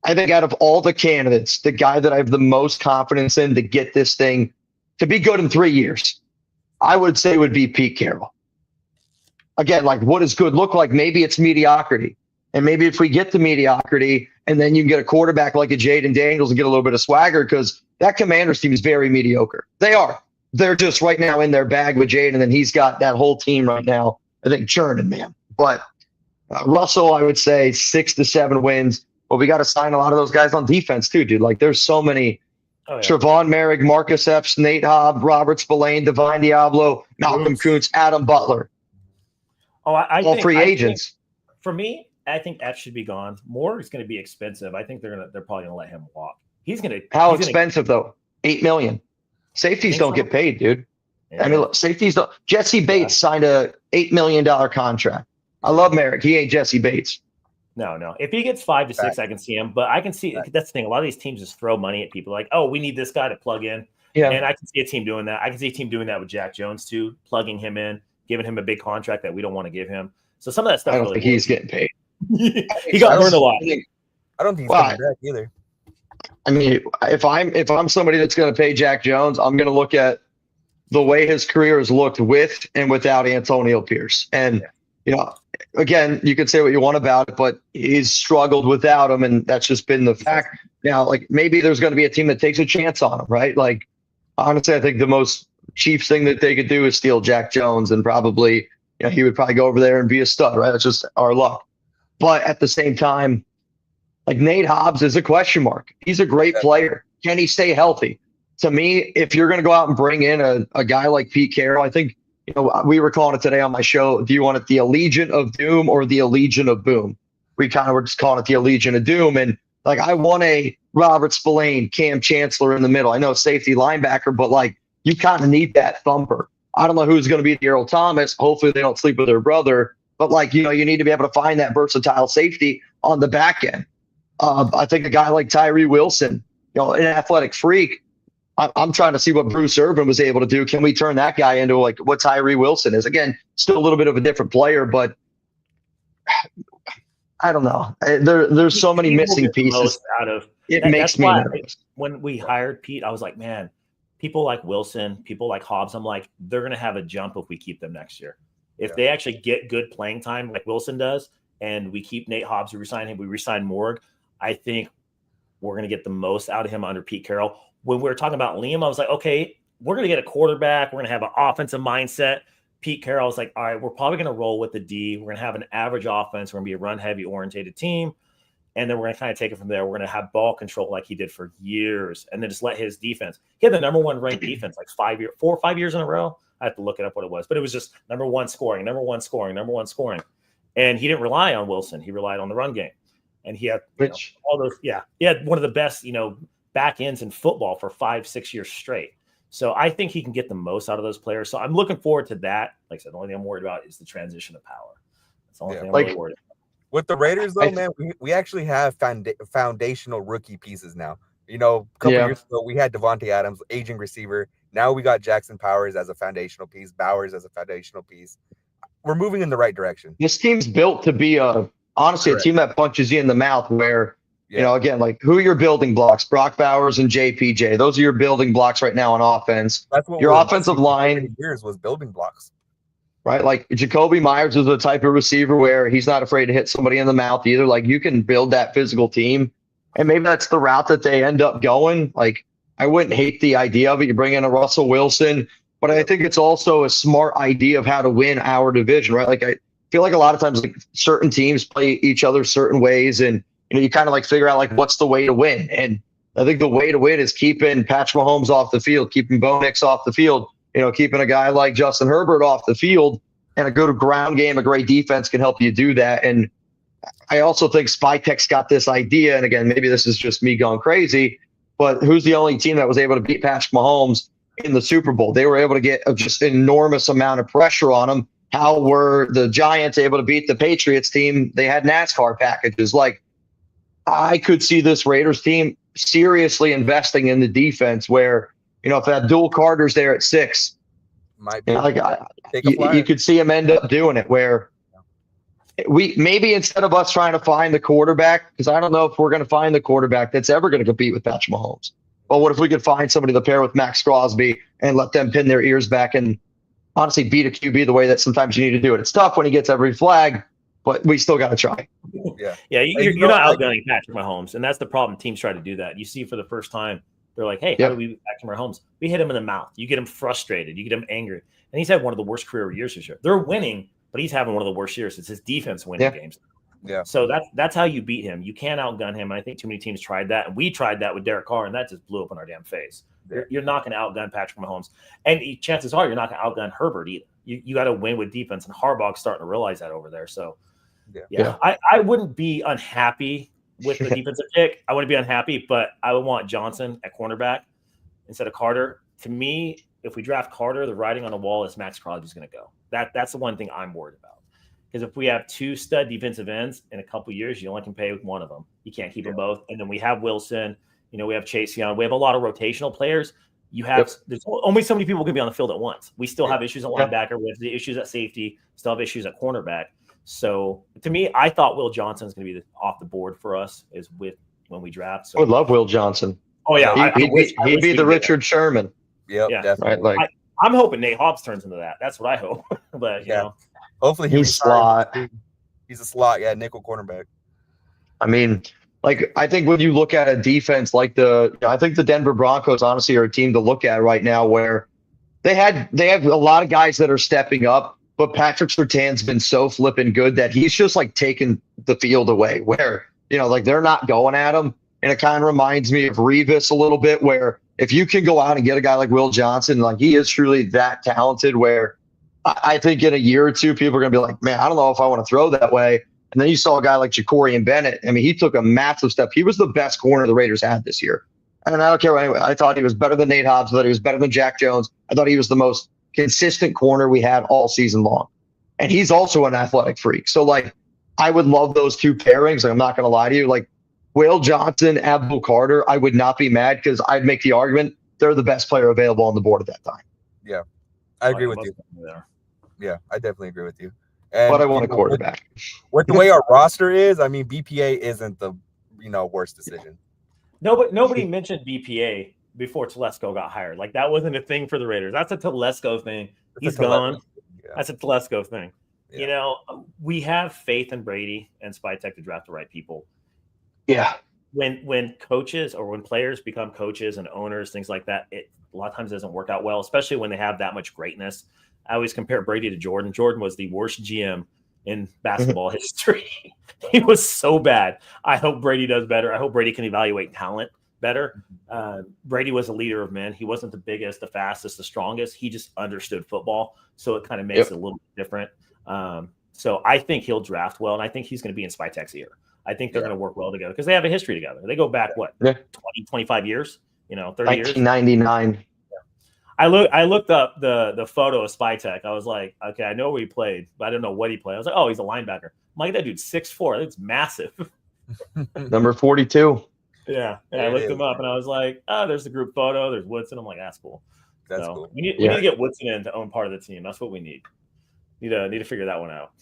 I think out of all the candidates, the guy that I have the most confidence in to get this thing to be good in 3 years, I would say would be Pete Carroll. again, like what does good look like? Maybe it's mediocrity. And maybe if we get to mediocrity and then you can get a quarterback like a Jaden Daniels and get a little bit of swagger, because that Commanders team is very mediocre. They are. They're just right now in their bag with Jaden, and he's got that whole team right now, I think, churning, man. But Russell, I would say 6 to 7 wins. But we got to sign a lot of those guys on defense too, dude. Like there's so many. Oh, yeah. Trevon Merrick, Marcus Epps, Nate Hobbs, Robert Spillane, Divine Diablo, Malcolm Kuntz, Adam Butler. Oh, I all free agents. For me, I think Epps should be gone. Moore is going to be expensive. I think they're probably going to let him walk. How expensive though? $8 million. Safeties don't get paid, dude. Yeah. I mean, look, safeties don't. Jesse Bates signed a $8 million contract. I love Merrick. He ain't Jesse Bates. No. If he gets 5 to 6, I can see him. But I can see that's the thing. A lot of these teams just throw money at people like, oh, we need this guy to plug in. Yeah. And I can see a team doing that. I can see a team doing that with Jack Jones too, plugging him in, giving him a big contract that we don't want to give him. So some of that stuff. I don't think he's getting paid. He got burned a lot. I don't think he's coming back either. I mean, if I'm somebody that's going to pay Jack Jones, I'm going to look at the way his career has looked with and without Antonio Pierce. And, you know, again, you could say what you want about it, but he's struggled without him, and that's just been the fact. Now, like, maybe there's going to be a team that takes a chance on him, right? Like, honestly, I think the most Chiefs thing that they could do is steal Jack Jones, and probably, you know, he would probably go over there and be a stud, right? That's just our luck. But at the same time, like, Nate Hobbs is a question mark. He's a great player. Can he stay healthy? To me, if you're going to go out and bring in a guy like Pete Carroll, I think, you know, we were calling it today on my show, do you want it the Allegiant of Doom or the Allegiant of Boom? We kind of were just calling it the Allegiant of Doom. And, like, I want a Robert Spillane, Cam Chancellor in the middle. I know safety linebacker, but, like, you kind of need that thumper. I don't know who's going to be the Earl Thomas. Hopefully they don't sleep with their brother. But, like, you know, you need to be able to find that versatile safety on the back end. I think a guy like Tyree Wilson, you know, an athletic freak, I'm trying to see what Bruce Irvin was able to do. Can we turn that guy into, like, what Tyree Wilson is? Again, still a little bit of a different player, but I don't know. There's so many missing pieces. It makes me nervous. When we hired Pete, I was like, man, people like Wilson, people like Hobbs, I'm like, they're going to have a jump if we keep them next year. If they actually get good playing time like Wilson does, and we keep Nate Hobbs, we resign Morg, I think we're going to get the most out of him under Pete Carroll. When we were talking about Liam, I was like, okay, we're going to get a quarterback. We're going to have an offensive mindset. Pete Carroll was like, all right, we're probably going to roll with the D. We're going to have an average offense. We're going to be a run-heavy orientated team. And then we're going to kind of take it from there. We're going to have ball control like he did for years, and then just let his defense. He had the number one ranked defense like 4 or 5 years in a row. I have to look it up what it was, but it was just number one scoring. And he didn't rely on Wilson. He relied on the run game. And he had all those. Yeah, he had one of the best, you know, back ends in football for 5-6 years straight. So I think he can get the most out of those players. So I'm looking forward to that. Like I said, the only thing I'm worried about is the transition of power. That's the only thing I'm really worried about. With the Raiders, though, man, we actually have foundational rookie pieces now. You know, a couple years ago, we had Devontae Adams, aging receiver. Now we got Jackson Powers as a foundational piece, Bowers as a foundational piece. We're moving in the right direction. This team's built to be honestly a team that punches you in the mouth where, you know, again, like, who are your building blocks? Brock Bowers and JPJ. Those are your building blocks right now on offense. That's what your offensive line years was building blocks. Right? Like, Jacoby Myers is the type of receiver where he's not afraid to hit somebody in the mouth either. Like, you can build that physical team. And maybe that's the route that they end up going. Like, I wouldn't hate the idea of it. You bring in a Russell Wilson, but I think it's also a smart idea of how to win our division, right? Like, I feel like a lot of times, like, certain teams play each other certain ways, and, you know, you kind of like figure out, like, what's the way to win. And I think the way to win is keeping Patrick Mahomes off the field, keeping Bo Nix off the field, you know, keeping a guy like Justin Herbert off the field, and a good ground game, a great defense can help you do that. And I also think Spytek's got this idea, and again, maybe this is just me going crazy, but who's the only team that was able to beat Patrick Mahomes in the Super Bowl? They were able to get just an enormous amount of pressure on him. How were the Giants able to beat the Patriots team? They had NASCAR packages. Like, I could see this Raiders team seriously investing in the defense where, you know, if Abdul Carter's there at 6, might be, you know, like, you could see him end up doing it where we maybe instead of us trying to find the quarterback, because I don't know if we're going to find the quarterback that's ever going to compete with Patrick Mahomes. But what if we could find somebody to pair with Max Crosby and let them pin their ears back and honestly beat a QB the way that sometimes you need to do it. It's tough when he gets every flag, but we still got to try. Yeah, you're not outgunning Patrick Mahomes, and that's the problem. Teams try to do that. You see for the first time, they're like, hey, how do we beat Patrick Mahomes? We hit him in the mouth. You get him frustrated. You get him angry. And he's had one of the worst career years this year. They're winning, but he's having one of the worst years. It's his defense winning games. Yeah. So that's how you beat him. You can't outgun him. And I think too many teams tried that. And we tried that with Derek Carr, and that just blew up in our damn face. You're not going to outgun Patrick Mahomes. And chances are you're not going to outgun Herbert either. You got to win with defense. And Harbaugh's starting to realize that over there. So, I wouldn't be unhappy with the defensive pick. I wouldn't be unhappy, but I would want Johnson at cornerback instead of Carter. To me, if we draft Carter, the writing on the wall is Max Crosby's going to go. That's the one thing I'm worried about. Because if we have 2 stud defensive ends in a couple of years, you only can pay with one of them. You can't keep them both. And then we have Wilson. We have Chase Young. We have a lot of rotational players. There's only so many people can be on the field at once. We still have issues at linebacker. We have the issues at safety. Still have issues at cornerback. So to me, I thought Will Johnson is going to be off the board for us when we draft. So I would love Will Johnson. Oh yeah, he'd be the Richard Sherman. Yeah, definitely. Right, I'm hoping Nate Hobbs turns into that. That's what I hope. But hopefully he's slot. He's a slot, nickel cornerback. I mean, I think when you look at a defense like I think the Denver Broncos honestly are a team to look at right now where they have a lot of guys that are stepping up, but Patrick Surtain's been so flipping good that he's just taking the field away where, they're not going at him. And it kind of reminds me of Revis a little bit where if you can go out and get a guy like Will Johnson, he is truly that talented where I think in a year or two, people are going to be like, man, I don't know if I want to throw that way. And then you saw a guy like Jacorian Bennett. I mean, he took a massive step. He was the best corner the Raiders had this year. And I don't care anyway. I thought he was better than Nate Hobbs. I thought he was better than Jack Jones. I thought he was the most consistent corner we had all season long. And he's also an athletic freak. So, I would love those 2 pairings. I'm not going to lie to you. Will Johnson, Abdul Carter, I would not be mad because I'd make the argument they're the best player available on the board at that time. Yeah, I agree with you. Yeah, I definitely agree with you. And, but I want a quarterback. With the way our roster is, I mean, BPA isn't the worst decision. Nobody mentioned BPA before Telesco got hired. That wasn't a thing for the Raiders. That's a Telesco thing. He's gone. Yeah. That's a Telesco thing. Yeah. We have faith in Brady and Spytek to draft the right people. Yeah. When coaches or when players become coaches and owners, things like that, it a lot of times doesn't work out well, especially when they have that much greatness. I always compare Brady to Jordan. Jordan was the worst GM in basketball history. He was so bad. I hope Brady does better. I hope Brady can evaluate talent better. Brady was a leader of men. He wasn't the biggest, the fastest, the strongest. He just understood football. So it kind of makes it a little different. So I think he'll draft well, and I think he's going to be in Spytek's ear. I think they're going to work well together because they have a history together. They go back, 20, 25 years, 30 years? 1999. I looked up the photo of Spytek. I was like, okay, I know where he played, but I didn't know what he played. I was like, oh, he's a linebacker. I'm like, that dude's 6'4". It's massive. Number 42. Yeah. I looked him up, and I was like, oh, there's the group photo. There's Woodson. I'm like, that's cool. That's cool. We need to get Woodson in to own part of the team. That's what we need. Need to figure that one out.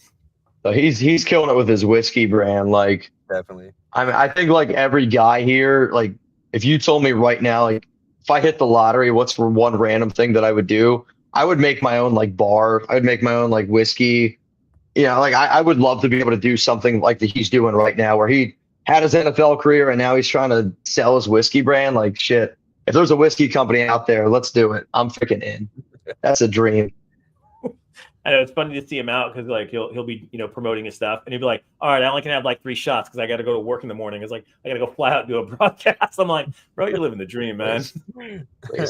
So he's killing it with his whiskey brand. Definitely. I mean, I think every guy here, if you told me right now, if I hit the lottery, what's for one random thing that I would do? I would make my own bar. I would make my own whiskey. I would love to be able to do something like that he's doing right now, where he had his NFL career and now he's trying to sell his whiskey brand. Shit. If there's a whiskey company out there, let's do it. I'm freaking in. That's a dream. I know it's funny to see him out because he'll be promoting his stuff and he'll be like, all right, I only can have 3 shots because I got to go to work in the morning. It's I got to go fly out and do a broadcast. I'm like, bro, you're living the dream, man.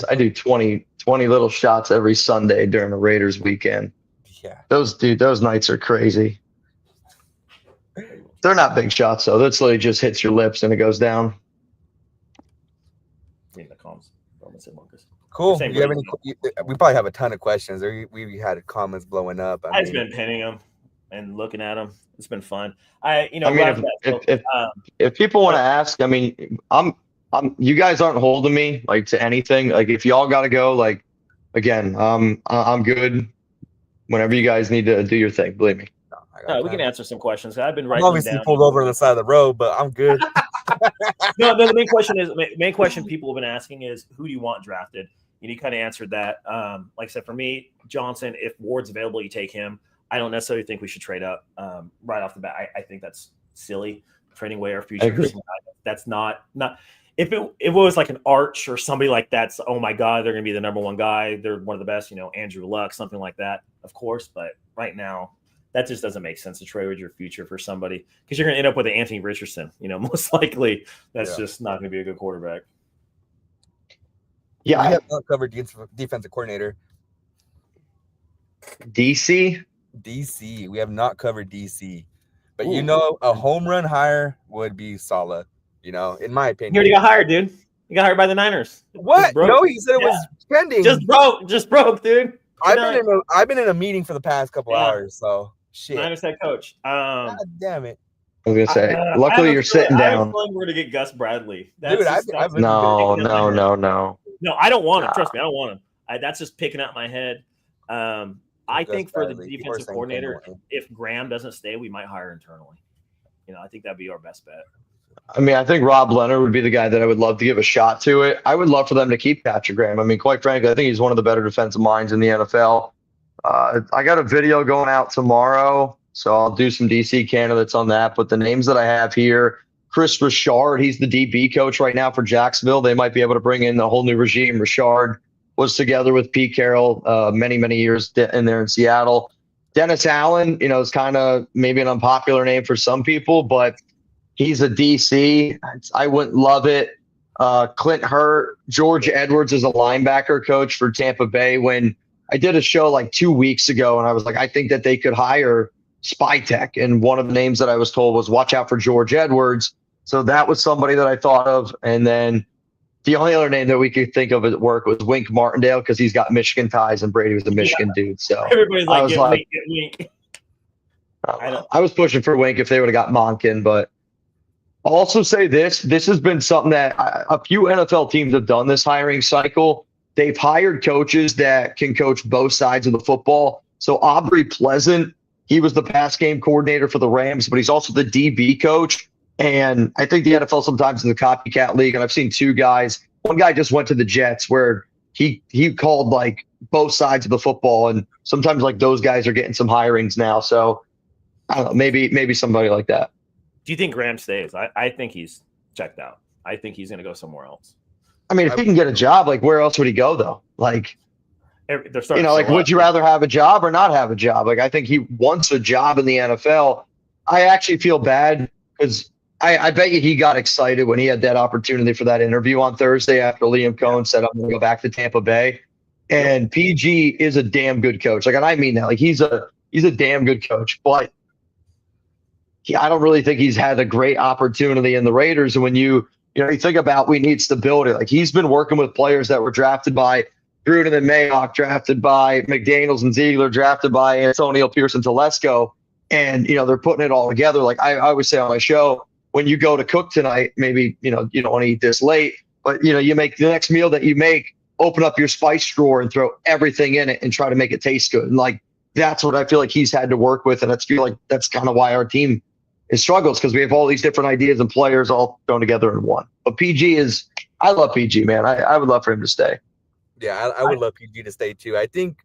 I do 20 little shots every Sunday during the Raiders weekend. Yeah, those nights are crazy. They're not big shots though. That's literally just hits your lips and it goes down. In the comms, Marcus. Cool. Do you have any? We probably have a ton of questions. We had comments blowing up. I've been pinning them and looking at them. It's been fun. If people want to ask, I mean, I'm. You guys aren't holding me to anything. If y'all got to go, again, I'm good. Whenever you guys need to do your thing, believe me. We can answer some questions. I've been writing. Obviously pulled over on the side of the road, but I'm good. No, the main question people have been asking is, who do you want drafted? You kind of answered that. Like I said, for me, Johnson, if Ward's available, you take him. I don't necessarily think we should trade up right off the bat. I think that's silly, trading away our future. That's not if it was like an Arch or somebody like that's, oh my God, they're going to be the number one guy. They're one of the best, Andrew Luck, something like that, of course. But right now, that just doesn't make sense to trade your future for somebody because you're going to end up with an Anthony Richardson. Most likely that's just not going to be a good quarterback. Yeah, I have not covered defensive coordinator. DC. We have not covered DC, but a home run hire would be Saleh. In my opinion, he already got hired, dude. He got hired by the Niners. What? No, he said it was pending. Just broke, dude. I've been in a meeting for the past couple hours, so shit. Niners head coach. God damn it. I was gonna say, luckily you're sitting down. We're gonna get Gus Bradley. No. No, I don't want him. Trust me, I don't want him. That's just picking out my head. I think for the defensive coordinator, if Graham doesn't stay, we might hire internally. I think that'd be our best bet. I mean, I think Rob Leonard would be the guy that I would love to give a shot to it. I would love for them to keep Patrick Graham. I mean, quite frankly, I think he's one of the better defensive minds in the NFL. I got a video going out tomorrow, so I'll do some DC candidates on that. But the names that I have here, Chris Richard, he's the DB coach right now for Jacksonville. They might be able to bring in a whole new regime. Richard was together with Pete Carroll many, many years in there in Seattle. Dennis Allen, is kind of maybe an unpopular name for some people, but he's a DC. I wouldn't love it. Clint Hurt, George Edwards is a linebacker coach for Tampa Bay. When I did a show like 2 weeks ago, and I was like, I think that they could hire Spytech. And one of the names that I was told was watch out for George Edwards. So that was somebody that I thought of. And then the only other name that we could think of at work was Wink Martindale because he's got Michigan ties and Brady was a Michigan dude. So everybody's like, get Wink. I was pushing for Wink if they would have got Monken, but I'll also say this has been something that a few NFL teams have done this hiring cycle. They've hired coaches that can coach both sides of the football. So Aubrey Pleasant, he was the pass game coordinator for the Rams, but he's also the DB coach. And I think the NFL sometimes is a copycat league. And I've seen two guys. One guy just went to the Jets where he called like both sides of the football. And sometimes like those guys are getting some hirings now. So I don't know, maybe somebody like that. Do you think Graham stays? I think he's checked out. I think he's going to go somewhere else. I mean, if he can get a job, like where else would he go though? Like, would you rather have a job or not have a job? Like, I think he wants a job in the NFL. I actually feel bad because I bet you he got excited when he had that opportunity for that interview on Thursday after Liam Cohen said, I'm going to go back to Tampa Bay. And PG is a damn good coach. Like, and I mean that. Like, he's a damn good coach. But I don't really think he's had a great opportunity in the Raiders. And when you think about we need stability. Like, he's been working with players that were drafted by Gruden and Mayock, drafted by McDaniels and Ziegler, drafted by Antonio Pierce and Telesco. And, they're putting it all together. Like I always say on my show, when you go to cook tonight, maybe, you don't want to eat this late, but, you make the next meal that you make, open up your spice drawer and throw everything in it and try to make it taste good. And like, that's what I feel like he's had to work with. And I feel like that's kind of why our team is struggles because we have all these different ideas and players all thrown together in one. But I love PG, man. I would love for him to stay. Yeah, I would love PG to stay too. I think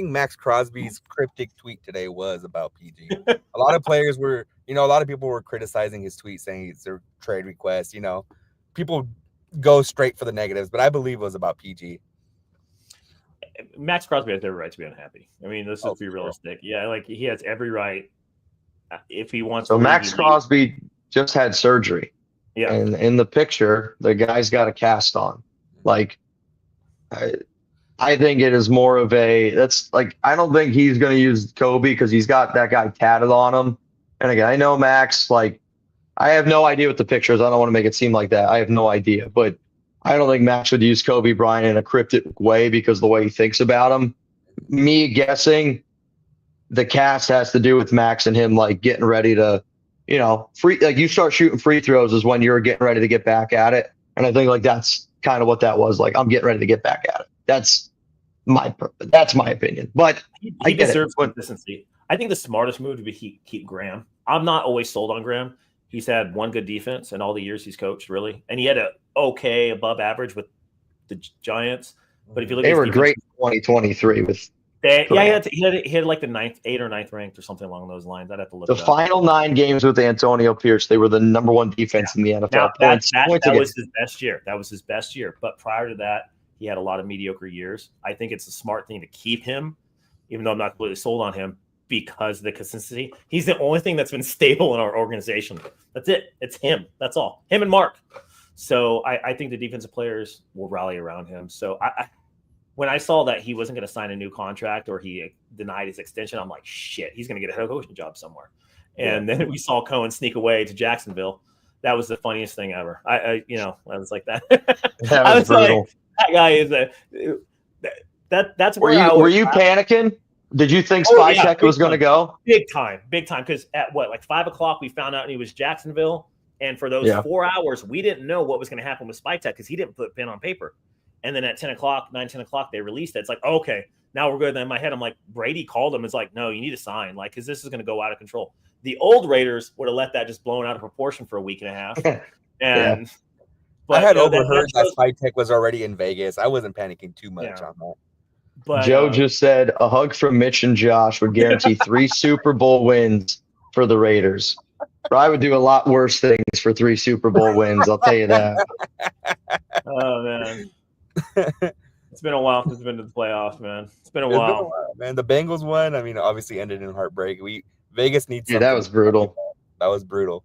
Max Crosby's cryptic tweet today was about PG. A lot of players were, a lot of people were criticizing his tweet saying it's a trade request. People go straight for the negatives, but I believe it was about PG. Max Crosby has every right to be unhappy. I mean, let's just be realistic. Yeah, like he has every right if he wants. So Max Crosby just had surgery. Yeah, and in the picture, the guy's got a cast on. Like, I think it is more of I don't think he's going to use Kobe because he's got that guy tatted on him. And again, I know Max, like, I have no idea what the picture is. I don't want to make it seem like that. I have no idea. But I don't think Max would use Kobe Bryant in a cryptic way because of the way he thinks about him. Me guessing the cast has to do with Max and him, like, getting ready to, you start shooting free throws is when you're getting ready to get back at it. And I think, like, that's kind of what that was. Like, I'm getting ready to get back at it. That's my opinion. But he deserves consistency. I think the smartest move would be keep Graham. I'm not always sold on Graham. He's had one good defense in all the years he's coached, really. And he had a okay above average with the Giants. But if you look They at were great in 2023 with he had like the 8th or 9th ranked or something along those lines. I'd have to look the it up. final 9 games with Antonio Pierce. They were the number 1 defense in the NFL. Now, points that against. was his best year. That was his best year. But prior to that, he had a lot of mediocre years. I think it's a smart thing to keep him, even though I'm not completely sold on him, because of the consistency. He's the only thing that's been stable in our organization. That's it. It's him. That's all. Him and Mark. So I think the defensive players will rally around him. So when I saw that he wasn't going to sign a new contract or he denied his extension, I'm like, shit, he's going to get a head coaching job somewhere. And then we saw Cohen sneak away to Jacksonville. That was the funniest thing ever. I was like that. That was brutal. Like, that guy is that's where were you panicking? Did you think Spytek was going to go? Big time. Because at like 5 o'clock, we found out he was Jacksonville. And for those 4 hours, we didn't know what was going to happen with Spytek because he didn't put pen on paper. And then at 10 o'clock, they released it. It's like, okay, now we're good. Then in my head, I'm like, Brady called him. It's like, no, you need to sign, like, because this is going to go out of control. The old Raiders would have let that just blown out of proportion for a week and a half. And but I had overheard that Spytek was already in Vegas. I wasn't panicking too much on that. But Joe just said a hug from Mitch and Josh would guarantee 3 Super Bowl wins for the Raiders. But I would do a lot worse things for 3 Super Bowl wins. I'll tell you that. Oh man, it's been a while since we've been to the playoffs, man. It's been a while, man. The Bengals won. I mean, obviously ended in heartbreak. Vegas needs. Yeah, that was brutal. That was brutal.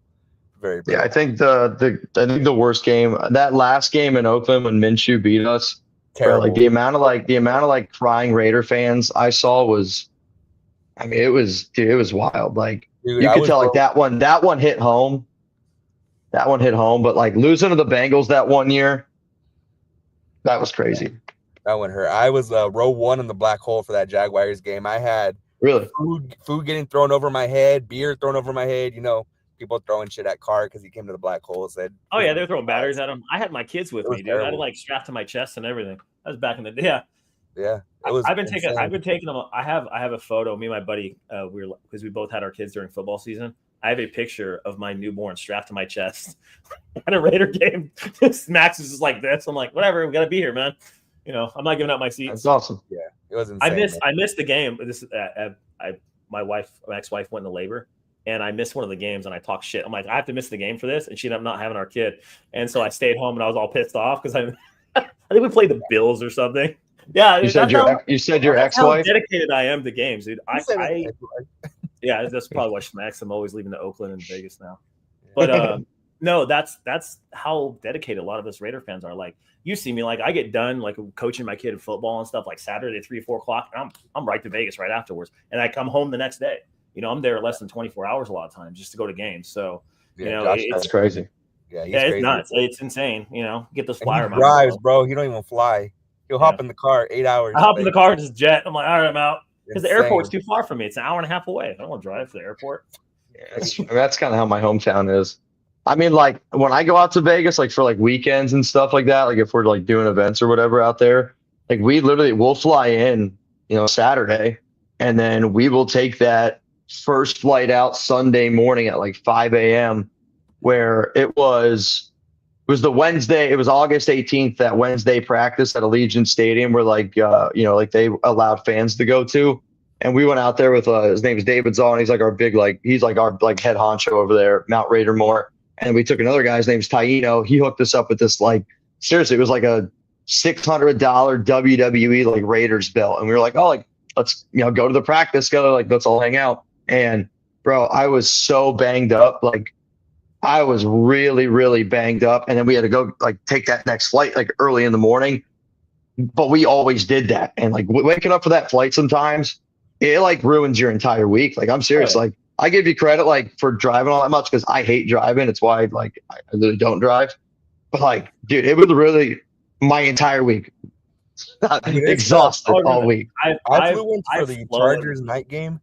Very brutal. Yeah, I think the worst game, that last game in Oakland when Minshew beat us. Terrible. Like the amount of crying Raider fans I saw was, I mean, it was wild. Like you could tell like that one hit home. That one hit home, but like losing to the Bengals that one year, that was crazy. That one hurt. I was row 1 in the black hole for that Jaguars game. I had food getting thrown over my head, beer thrown over my head. You know, people throwing shit at Carr because he came to the black hole. Said, "Oh yeah, they're throwing batteries at him." I had my kids with me, dude. Terrible. I had like strapped to my chest and everything. That was back in the day. Yeah. I've been taking them. I have a photo. Me and my buddy, because we both had our kids during football season. I have a picture of my newborn strapped to my chest at a Raider game. Max is just like this. I'm like, whatever, we got to be here, man. You know, I'm not giving up my seats. That's awesome. Yeah, it was insane. I missed the game. My ex-wife went into labor, and I missed one of the games, and I talked shit. I'm like, I have to miss the game for this, and she ended up not having our kid. And so I stayed home, and I was all pissed off because I think we played the Bills or something. Yeah, you said your ex-wife. How dedicated I am to games, dude. Yeah, that's probably why Max. I'm always leaving to Oakland and Vegas now. But no, that's how dedicated a lot of us Raider fans are. Like, you see me, like I get done like coaching my kid in football and stuff like Saturday 3 or 4 o'clock. And I'm right to Vegas right afterwards, and I come home the next day. You know, I'm there less than 24 hours a lot of times just to go to games. So you know, that's crazy. Yeah, it's nuts. It's insane. You know, get those flyer miles. Drives, bro. He don't even fly. He'll hop in the car 8 hours. I hop in the car, just jet. I'm like, all right, I'm out. Because the airport's too far from me. It's an hour and a half away. I don't want to drive to the airport. Yeah, that's kind of how my hometown is. I mean, like when I go out to Vegas, like for like weekends and stuff like that, like if we're like doing events or whatever out there, like we'll fly in, you know, Saturday, and then we will take that first flight out Sunday morning at like 5 a.m. where it was the Wednesday. It was August 18th, that Wednesday practice at Allegiant Stadium where like, you know, like they allowed fans to go to. And we went out there with, his name is David Zaw, and he's like our big, like, he's like our like head honcho over there, Mount Raidermore. And we took another guy, his name's Taino. He hooked us up with this, like, seriously, it was like a $600 WWE like Raiders belt. And we were like, oh, like, let's, you know, go to the practice together. Like, let's all hang out. And bro, I was so banged up. Like, I was really, really banged up. And then we had to go like take that next flight like early in the morning. But we always did that. And like waking up for that flight sometimes, it like ruins your entire week. Like, I'm serious. Like, I give you credit like for driving all that much because I hate driving. It's why like I really don't drive. But like, dude, it was really my entire week. Exhausted all week. I flew in for the Chargers night game.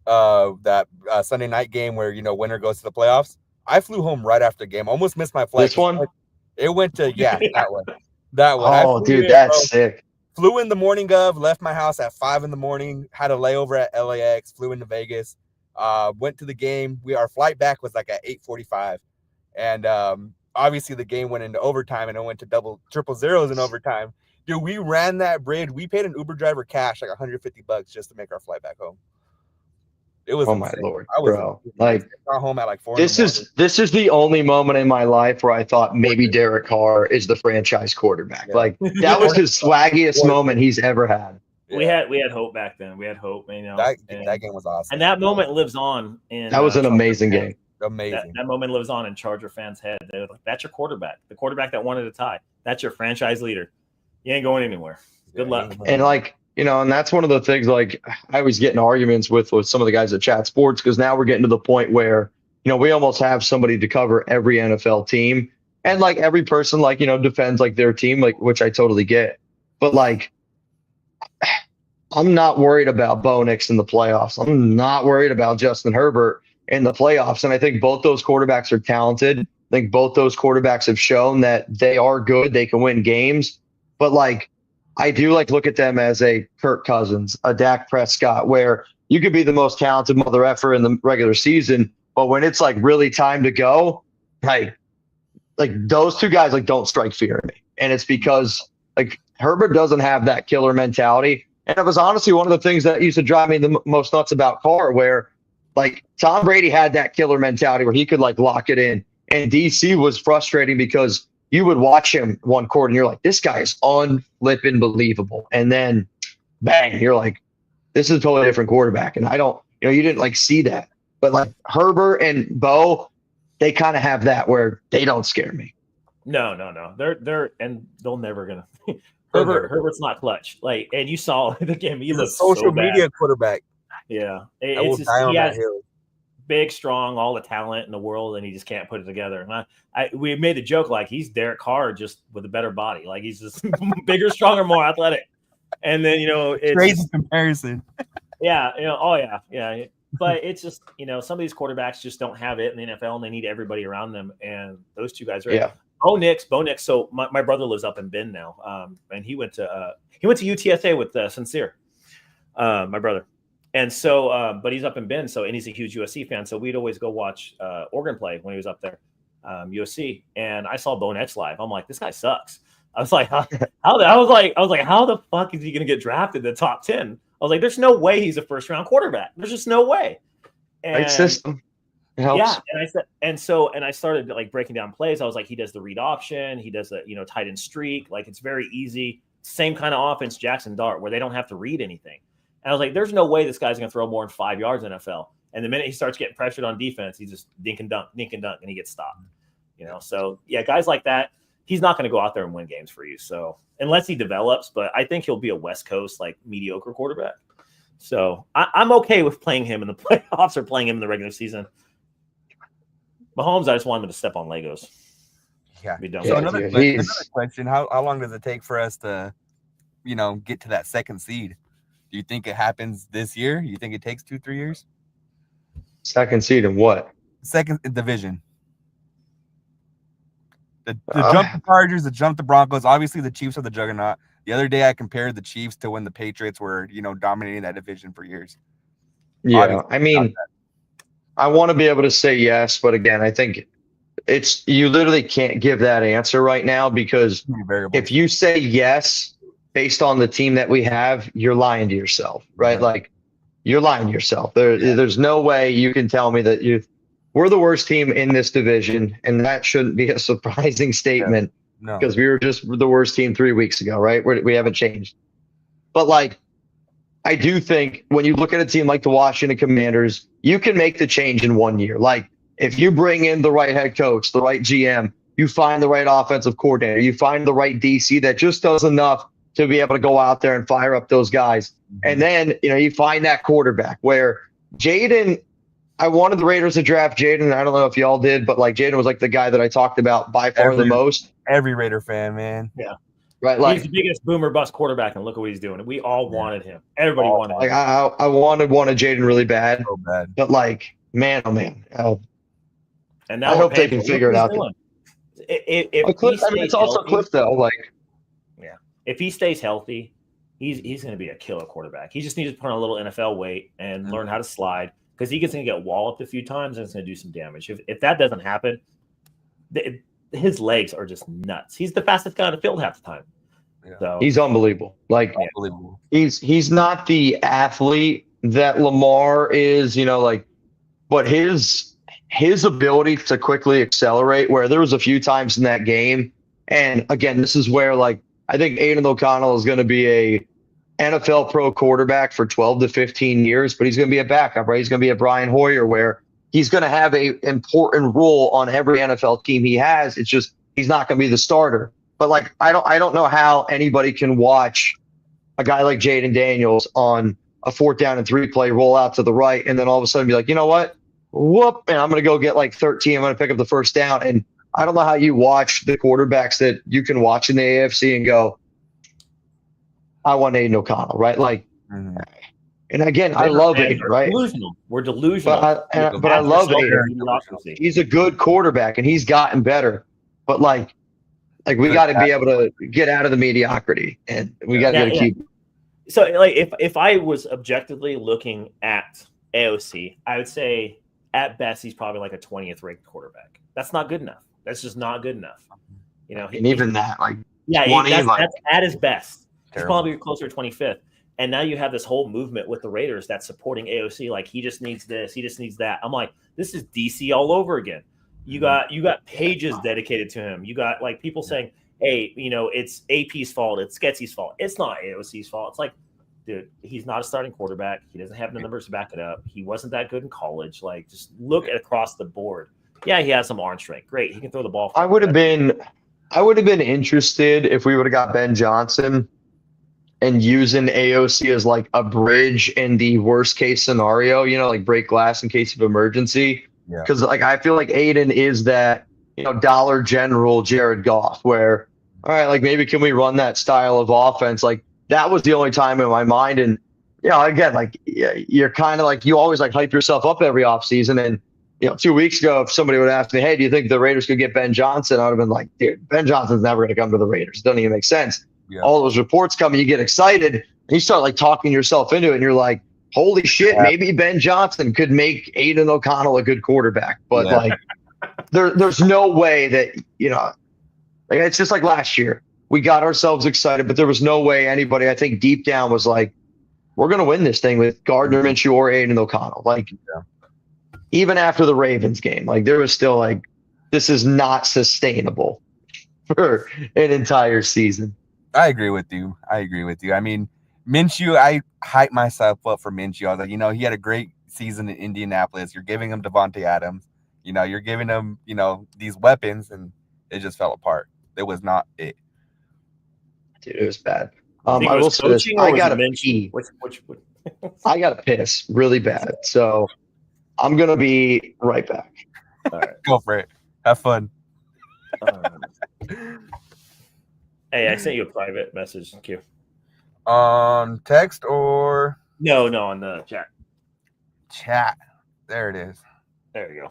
That Sunday night game where, you know, winner goes to the playoffs. I flew home right after the game. Almost missed my flight. This one? It went to, that one. That one. Oh, dude, that's sick. Flew in the morning of, left my house at 5 a.m, had a layover at LAX, flew into Vegas, went to the game. Our flight back was like at 8:45. And obviously the game went into overtime and it went to triple zeros in overtime. Dude, we ran that bridge. We paid an Uber driver cash like $150 just to make our flight back home. It was Oh my insane. Lord, I was bro! Like got home at like 4 this in the morning. is the only moment in my life where I thought maybe Derek Carr is the franchise quarterback. Yeah. Like that was his swaggiest moment he's ever had. We had hope back then. We had hope, That game was awesome. And that moment lives on in That was an amazing game. Amazing. That moment lives on in Charger fans' head. They're like, that's your quarterback, the quarterback that wanted to tie. That's your franchise leader. You ain't going anywhere. Good luck. And like, and that's one of the things, like I always get in arguments with some of the guys at Chat Sports, because now we're getting to the point where, we almost have somebody to cover every NFL team. And like every person, like, defends like their team, like, which I totally get. But like, I'm not worried about Bo Nix in the playoffs. I'm not worried about Justin Herbert in the playoffs. And I think both those quarterbacks are talented. I think both those quarterbacks have shown that they are good. They can win games. But like, I do like look at them as a Kirk Cousins, a Dak Prescott, where you could be the most talented mother effer in the regular season, but when it's like really time to go, like those two guys like don't strike fear in me. And it's because like Herbert doesn't have that killer mentality. And it was honestly one of the things that used to drive me the most nuts about Carr, where like Tom Brady had that killer mentality where he could like lock it in. And DC was frustrating because you would watch him one quarter and you're like, this guy is unflippin' believable. And then bang, you're like, this is a totally different quarterback. And I don't, you didn't like see that. But like Herbert and Bo, they kind of have that where they don't scare me. No. They're and they'll never gonna Herbert's not clutch. Like, and you saw the game, he looks social media quarterback. Yeah. It's just he has big, strong, all the talent in the world, and he just can't put it together. And we made a joke like he's Derek Carr just with a better body. Like he's just bigger, stronger, more athletic. And then it's crazy comparison. Yeah, yeah. But it's just some of these quarterbacks just don't have it in the NFL, and they need everybody around them. And those two guys are. Yeah. Bo Nix. So my brother lives up in Bend now, and he went to UTSA with Sincere, my brother. And so, but he's up in Bend, and he's a huge USC fan. So we'd always go watch Oregon play when he was up there, USC. And I saw Bo Nix live. I'm like, this guy sucks. I was like, how the fuck is he going to get drafted in the top 10? I was like, there's no way he's a first round quarterback. There's just no way. And, right system. It helps. Yeah. And I said, and I started like breaking down plays. I was like, he does the read option. He does the, tight end streak. Like it's very easy. Same kind of offense, Jackson Dart, where they don't have to read anything. And I was like, there's no way this guy's going to throw more than 5 yards in NFL. And the minute he starts getting pressured on defense, he just dink and dunk, and he gets stopped. So yeah, guys like that, he's not going to go out there and win games for you. So unless he develops, but I think he'll be a West Coast, like mediocre quarterback. So I'm okay with playing him in the playoffs or playing him in the regular season. Mahomes, I just want him to step on Legos. Yeah. Be done. So another question, how long does it take for us to, get to that second seed? Do you think it happens this year? You think it takes 2-3 years? Second seed in what? Second division. The jump the Chargers, the jump the Broncos. Obviously, the Chiefs are the juggernaut. The other day, I compared the Chiefs to when the Patriots were, dominating that division for years. Yeah, Obviously, I mean, I want to be able to say yes, but again, I think you literally can't give that answer right now, because if you say yes based on the team that we have, you're lying to yourself, right? Yeah. Like you're lying to yourself. There's no way you can tell me that we're the worst team in this division, and that shouldn't be a surprising statement, because we were just the worst team 3 weeks ago, right? We haven't changed. But like, I do think when you look at a team like the Washington Commanders, you can make the change in 1 year. Like if you bring in the right head coach, the right GM, you find the right offensive coordinator, you find the right DC that just does enough to be able to go out there and fire up those guys. And then, you find that quarterback where Jaden, I wanted the Raiders to draft Jaden. I don't know if y'all did, but like Jaden was like the guy that I talked about by far the most. Every Raider fan, man. Yeah. Right. Like he's the biggest boomer bust quarterback, and look at what he's doing. We all wanted him. Everybody wanted him. Like I wanted Jaden really bad. So bad. But like, man, oh man. And now I hope they can figure it out. It's also Cliff though. Like, yeah, if he stays healthy, he's going to be a killer quarterback. He just needs to put on a little NFL weight and learn how to slide, because he gets going to get walloped a few times and it's going to do some damage. If that doesn't happen, his legs are just nuts. He's the fastest guy on the field half the time. So he's unbelievable. Like Unbelievable. he's not the athlete that Lamar is, but his ability to quickly accelerate, where there was a few times in that game. And again, this is where I think Aiden O'Connell is going to be a NFL pro quarterback for 12 to 15 years, but he's going to be a backup, right? He's going to be a Brian Hoyer, where he's going to have a important role on every NFL team he has. It's just he's not going to be the starter. But I don't know how anybody can watch a guy like Jaden Daniels on a 4th down and 3 play roll out to the right, and then all of a sudden be like, you know what? Whoop, and I'm going to go get 13. I'm going to pick up the first down. And I don't know how you watch the quarterbacks that you can watch in the AFC and go, I want Aiden O'Connell, right? And again, I love Aiden, right? Delusional. We're delusional. But I love Aiden. He's a good quarterback, and he's gotten better. But we got to be able to get out of the mediocrity, and we got to keep. So, if I was objectively looking at AOC, I would say at best he's probably a 20th ranked quarterback. That's not good enough. That's just not good enough. And even that, 20, that's at his best. Terrible. He's probably closer to 25th. And now you have this whole movement with the Raiders that's supporting AOC. He just needs this, he just needs that. I'm like, this is DC all over again. You got pages dedicated to him. You got people saying, hey, it's AP's fault, it's Sketsy's fault. It's not AOC's fault. It's dude, he's not a starting quarterback. He doesn't have the numbers to back it up. He wasn't that good in college. Just look at across the board. Yeah, he has some arm strength. Great, he can throw the ball. I would have been interested if we would have got Ben Johnson and using AOC as a bridge in the worst case scenario, break glass in case of emergency. Because I feel like Aiden is that, Dollar General Jared Goff, where, all right, maybe can we run that style of offense? That was the only time in my mind. And, again, you're kind of you always hype yourself up every offseason. And, 2 weeks ago, if somebody would ask me, hey, do you think the Raiders could get Ben Johnson? I would have been like, dude, Ben Johnson's never going to come to the Raiders. It doesn't even make sense. Yeah. All those reports come and you get excited and you start talking yourself into it. And you're like, holy shit, maybe Ben Johnson could make Aiden O'Connell a good quarterback. But there's no way that, it's just like last year. We got ourselves excited, but there was no way anybody, I think deep down, was like, we're going to win this thing with Gardner Minshew or Aiden O'Connell. Even after the Ravens game, there was still this is not sustainable for an entire season. I agree with you. I mean, Minshew, I hyped myself up for Minshew. I was like, he had a great season in Indianapolis. You're giving him Devontae Adams. You're giving him, these weapons, and it just fell apart. It was not it. Dude, it was bad. I will say this. I got to pee. I got to piss really bad. So I'm going to be right back. All right. Go for it. Have fun. Hey, I sent you a private message. Thank you. On text or? No, on the chat. Chat. There it is. There you go.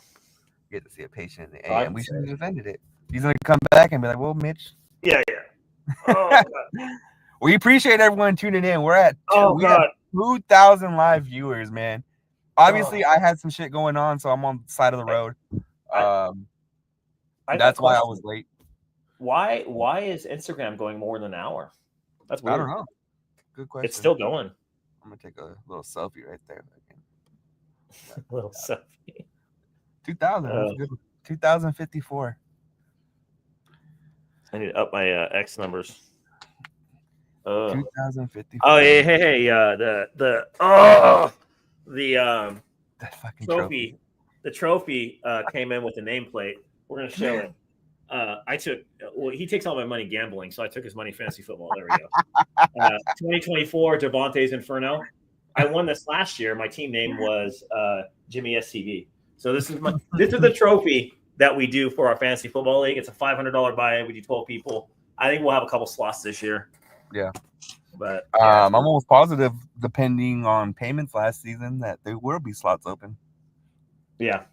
Get to see a patient in the AM. We should have just ended it. He's going to come back and be like, well, Mitch. Yeah. Oh, we appreciate everyone tuning in. We're at 2,000 live viewers, man. Obviously, I had some shit going on, so I'm on the side of the road. That's why I was late. Why is Instagram going more than an hour? That's weird. I don't know. Good question. It's still going. I'm going to take a little selfie right there. A little selfie. 2,000. 2,054. I need to up my X numbers. 2,054. Oh, hey, the fucking trophy. The trophy came in with a nameplate. We're gonna show it. He takes all my money gambling, so I took his money fantasy football. There we go. 2024 Devontae's Inferno. I won this last year. My team name was Jimmy SCV. So this is the trophy that we do for our fantasy football league. It's a $500 buy-in. We do 12 people. I think we'll have a couple slots this year. Yeah. But I'm almost positive, depending on payments last season, that there will be slots open. Yeah.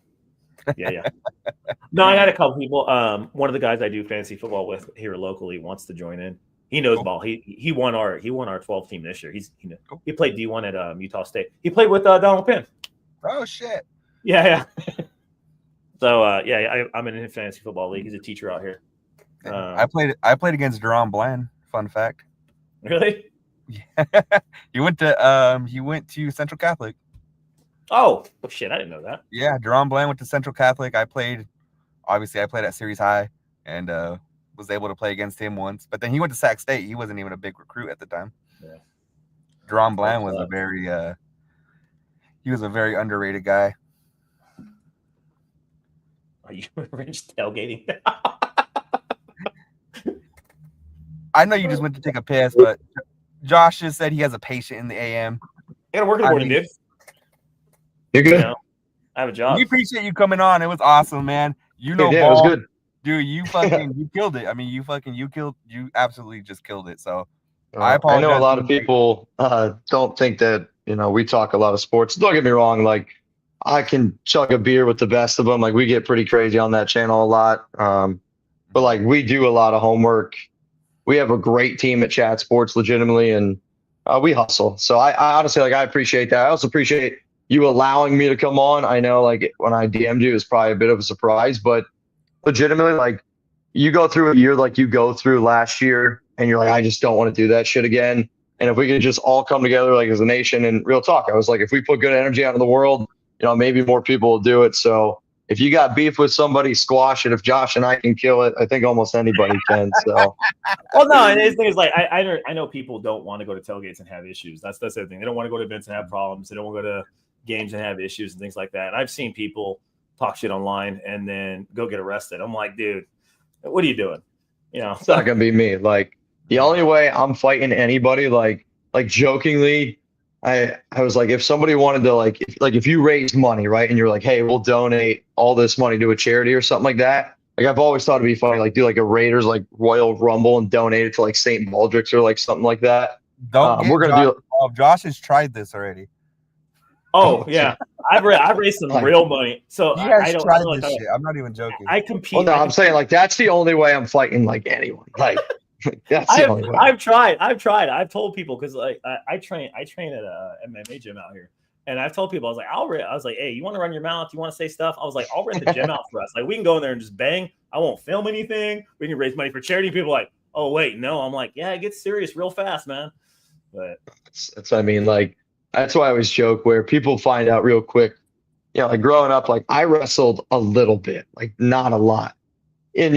No, I had a couple people. One of the guys I do fantasy football with here locally wants to join in. He knows ball. He won our 12 team this year. He played D1 at Utah State. He played with Donald Penn. Oh shit. Yeah. So I'm in a fantasy football league. He's a teacher out here. I played against Deron Bland. Fun fact. Really? Yeah. He went to Central Catholic. Oh shit! I didn't know that. Yeah, Deron Bland went to Central Catholic. I played at Series High and was able to play against him once. But then he went to Sac State. He wasn't even a big recruit at the time. Yeah. Deron Bland was a very underrated guy. Are you Renz tailgating? I know you just went to take a piss, but Josh just said he has a patient in the AM. I gotta work in the morning, dude. You're good. You know, I have a job. We appreciate you coming on. It was awesome, man. You know, yeah, it was good. Dude, you killed it. I mean, you absolutely just killed it. So I I know a lot of people don't think that, we talk a lot of sports. Don't get me wrong. Like, I can chug a beer with the best of them. Like, we get pretty crazy on that channel a lot. But like, we do a lot of homework. We have a great team at Chat Sports legitimately, and we hustle. So I honestly, I appreciate that. I also appreciate you allowing me to come on. I know, like, when I DM'd you, it was probably a bit of a surprise, but legitimately, like, you go through a year like you go through last year, and you're like, I just don't want to do that shit again. And if we could just all come together, like, as a nation, and real talk, I was like, if we put good energy out in the world, maybe more people will do it. So if you got beef with somebody, squash it. If Josh and I can kill it, I think almost anybody can. So, well, no, and the thing is, like, I know people don't want to go to tailgates and have issues. That's the thing. They don't want to go to events and have problems. They don't want to go to games and have issues and things like that. And I've seen people talk shit online and then go get arrested. I'm like, dude, what are you doing? It's not gonna be me. Like, the only way I'm fighting anybody, like jokingly, I was like, if somebody wanted to, if you raise money, right, and you're like, hey, we'll donate all this money to a charity or something like that. Like, I've always thought it'd be funny, like, do like a Raiders like Royal Rumble and donate it to like St. Baldrick's or like something like that. We're gonna do. Josh has tried this already. Oh yeah, I've raised some real money. So I don't tried this shit. I'm not even joking. I compete. Well, no, I'm saying, like, that's the only way I'm fighting like anyone. Like, that's the only way. I've tried. I've told people, because like I train at a MMA gym out here, and I've told people, I was like, hey, you want to run your mouth? You want to say stuff? I was like, I'll rent the gym out for us. Like, we can go in there and just bang. I won't film anything. We can raise money for charity. People are like, oh wait, no. I'm like, yeah, it gets serious real fast, man. But that's what I mean. Like, that's why I always joke where people find out real quick. Like, growing up, like, I wrestled a little bit, like, not a lot. And,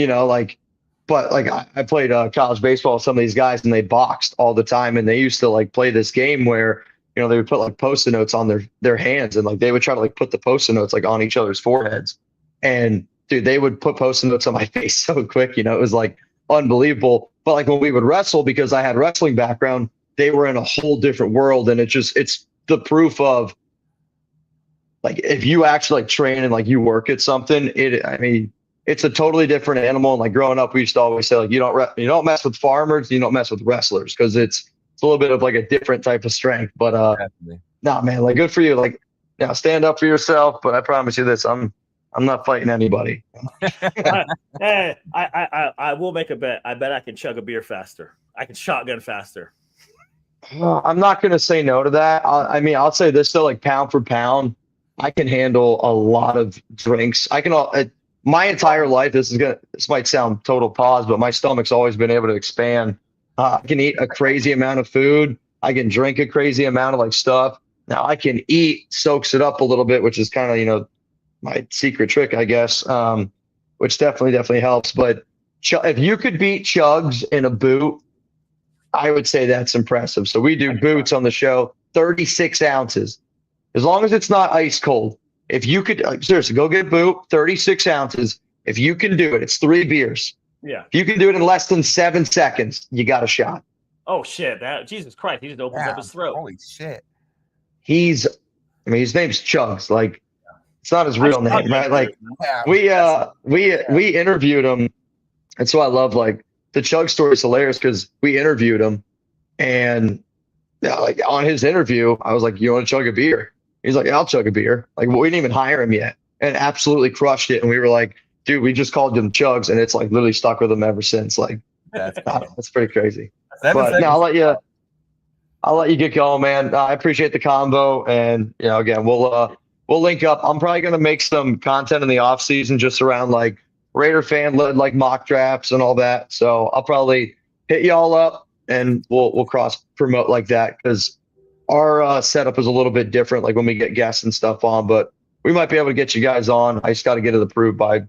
but like, I played college baseball with some of these guys, and they boxed all the time. And they used to like play this game where, they would put like Post-it notes on their hands, and like they would try to like put the Post-it notes like on each other's foreheads. And dude, they would put Post-it notes on my face so quick, it was like unbelievable. But like, when we would wrestle, because I had wrestling background, they were in a whole different world. And it's the proof of, like, if you actually like train and like you work at something, it's a totally different animal. And like, growing up, we used to always say, like, you don't mess with farmers, you don't mess with wrestlers, because it's a little bit of like a different type of strength. But nah, man, like, good for you. Like, stand up for yourself. But I promise you this, I'm not fighting anybody. I will make a bet. I bet I can chug a beer faster. I can shotgun faster. I'm not going to say no to that. I'll say this though, like, pound for pound, I can handle a lot of drinks. I can, my entire life, this might sound total pause, but my stomach's always been able to expand. I can eat a crazy amount of food. I can drink a crazy amount of like stuff. Now I can eat, soaks it up a little bit, which is kind of, my secret trick, I guess, which definitely helps. But if you could beat chugs in a boot, I would say that's impressive. So we do boots on the show, 36 ounces. As long as it's not ice cold. If you could, seriously, go get a boot, 36 ounces. If you can do it, it's 3 beers. Yeah. If you can do it in less than 7 seconds, you got a shot. Oh, shit. Jesus Christ. He just opens up his throat. Holy shit. His name's Chugs. Like, it's not his real name, right? Like, we interviewed him. And so I love, like, the Chug story is hilarious because we interviewed him, and like, on his interview, I was like, you want to chug a beer? He's like, yeah, I'll chug a beer. Like, we didn't even hire him yet, and absolutely crushed it. And we were like, dude, we just called him Chugs, and it's like literally stuck with him ever since. Like, that's pretty crazy. But no, I'll let you get going, man. I appreciate the combo, and again, we'll link up. I'm probably gonna make some content in the off season just around like Raider fan led like mock drafts and all that. So I'll probably hit y'all up. and we'll cross promote like that because our setup is a little bit different. Like when we get guests and stuff on, but we might be able to get you guys on. I just got to get it approved by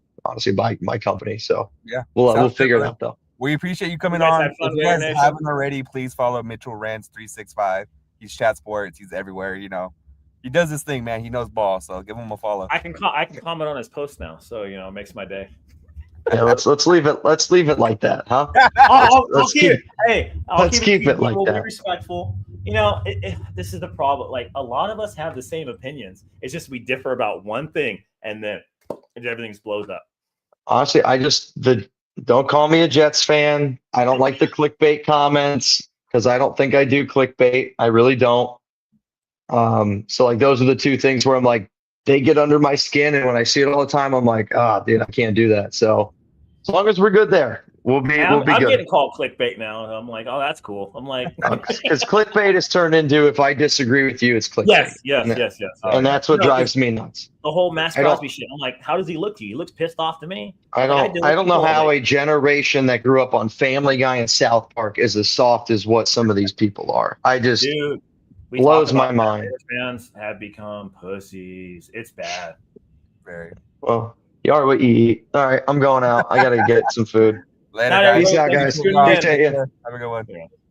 my company. So Yeah, we'll figure it out though. We appreciate you coming You guys on. have fun If you guys with it, haven't already, please follow Mitchell Renz 365. He's chat sports. He's everywhere. You know, he does this thing, man. He knows ball, so give him a follow. I can comment on his post now, so you know it makes my day. Yeah, let's leave it like that, huh? I'll keep it like we'll that. Be respectful. You know, this is the problem. Like a lot of us have the same opinions. It's just we differ about one thing, and then everything blows up. Honestly, don't call me a Jets fan. I don't like the clickbait comments because I don't think I do clickbait. I really don't. So like those are the two things where I'm like, they get under my skin, and when I see it all the time, I'm like, dude, I can't do that. So as long as we're good there, we'll be I'm good. getting called clickbait now. I'm like, oh, that's cool. I'm like, because clickbait is turned into if I disagree with you, it's clickbait. Yes. And that's what drives me nuts. The whole Max Crosby shit. I'm like, how does he look to you? He looks pissed off to me. I don't know how a generation that grew up on Family Guy and South Park is as soft as what some of these people are. Dude, blows my mind. Fans have become pussies. It's bad. Very well. You are what you eat. All right, I'm going out. I gotta get some food. Later, guys. Peace out, guys. Have a good one. Yeah.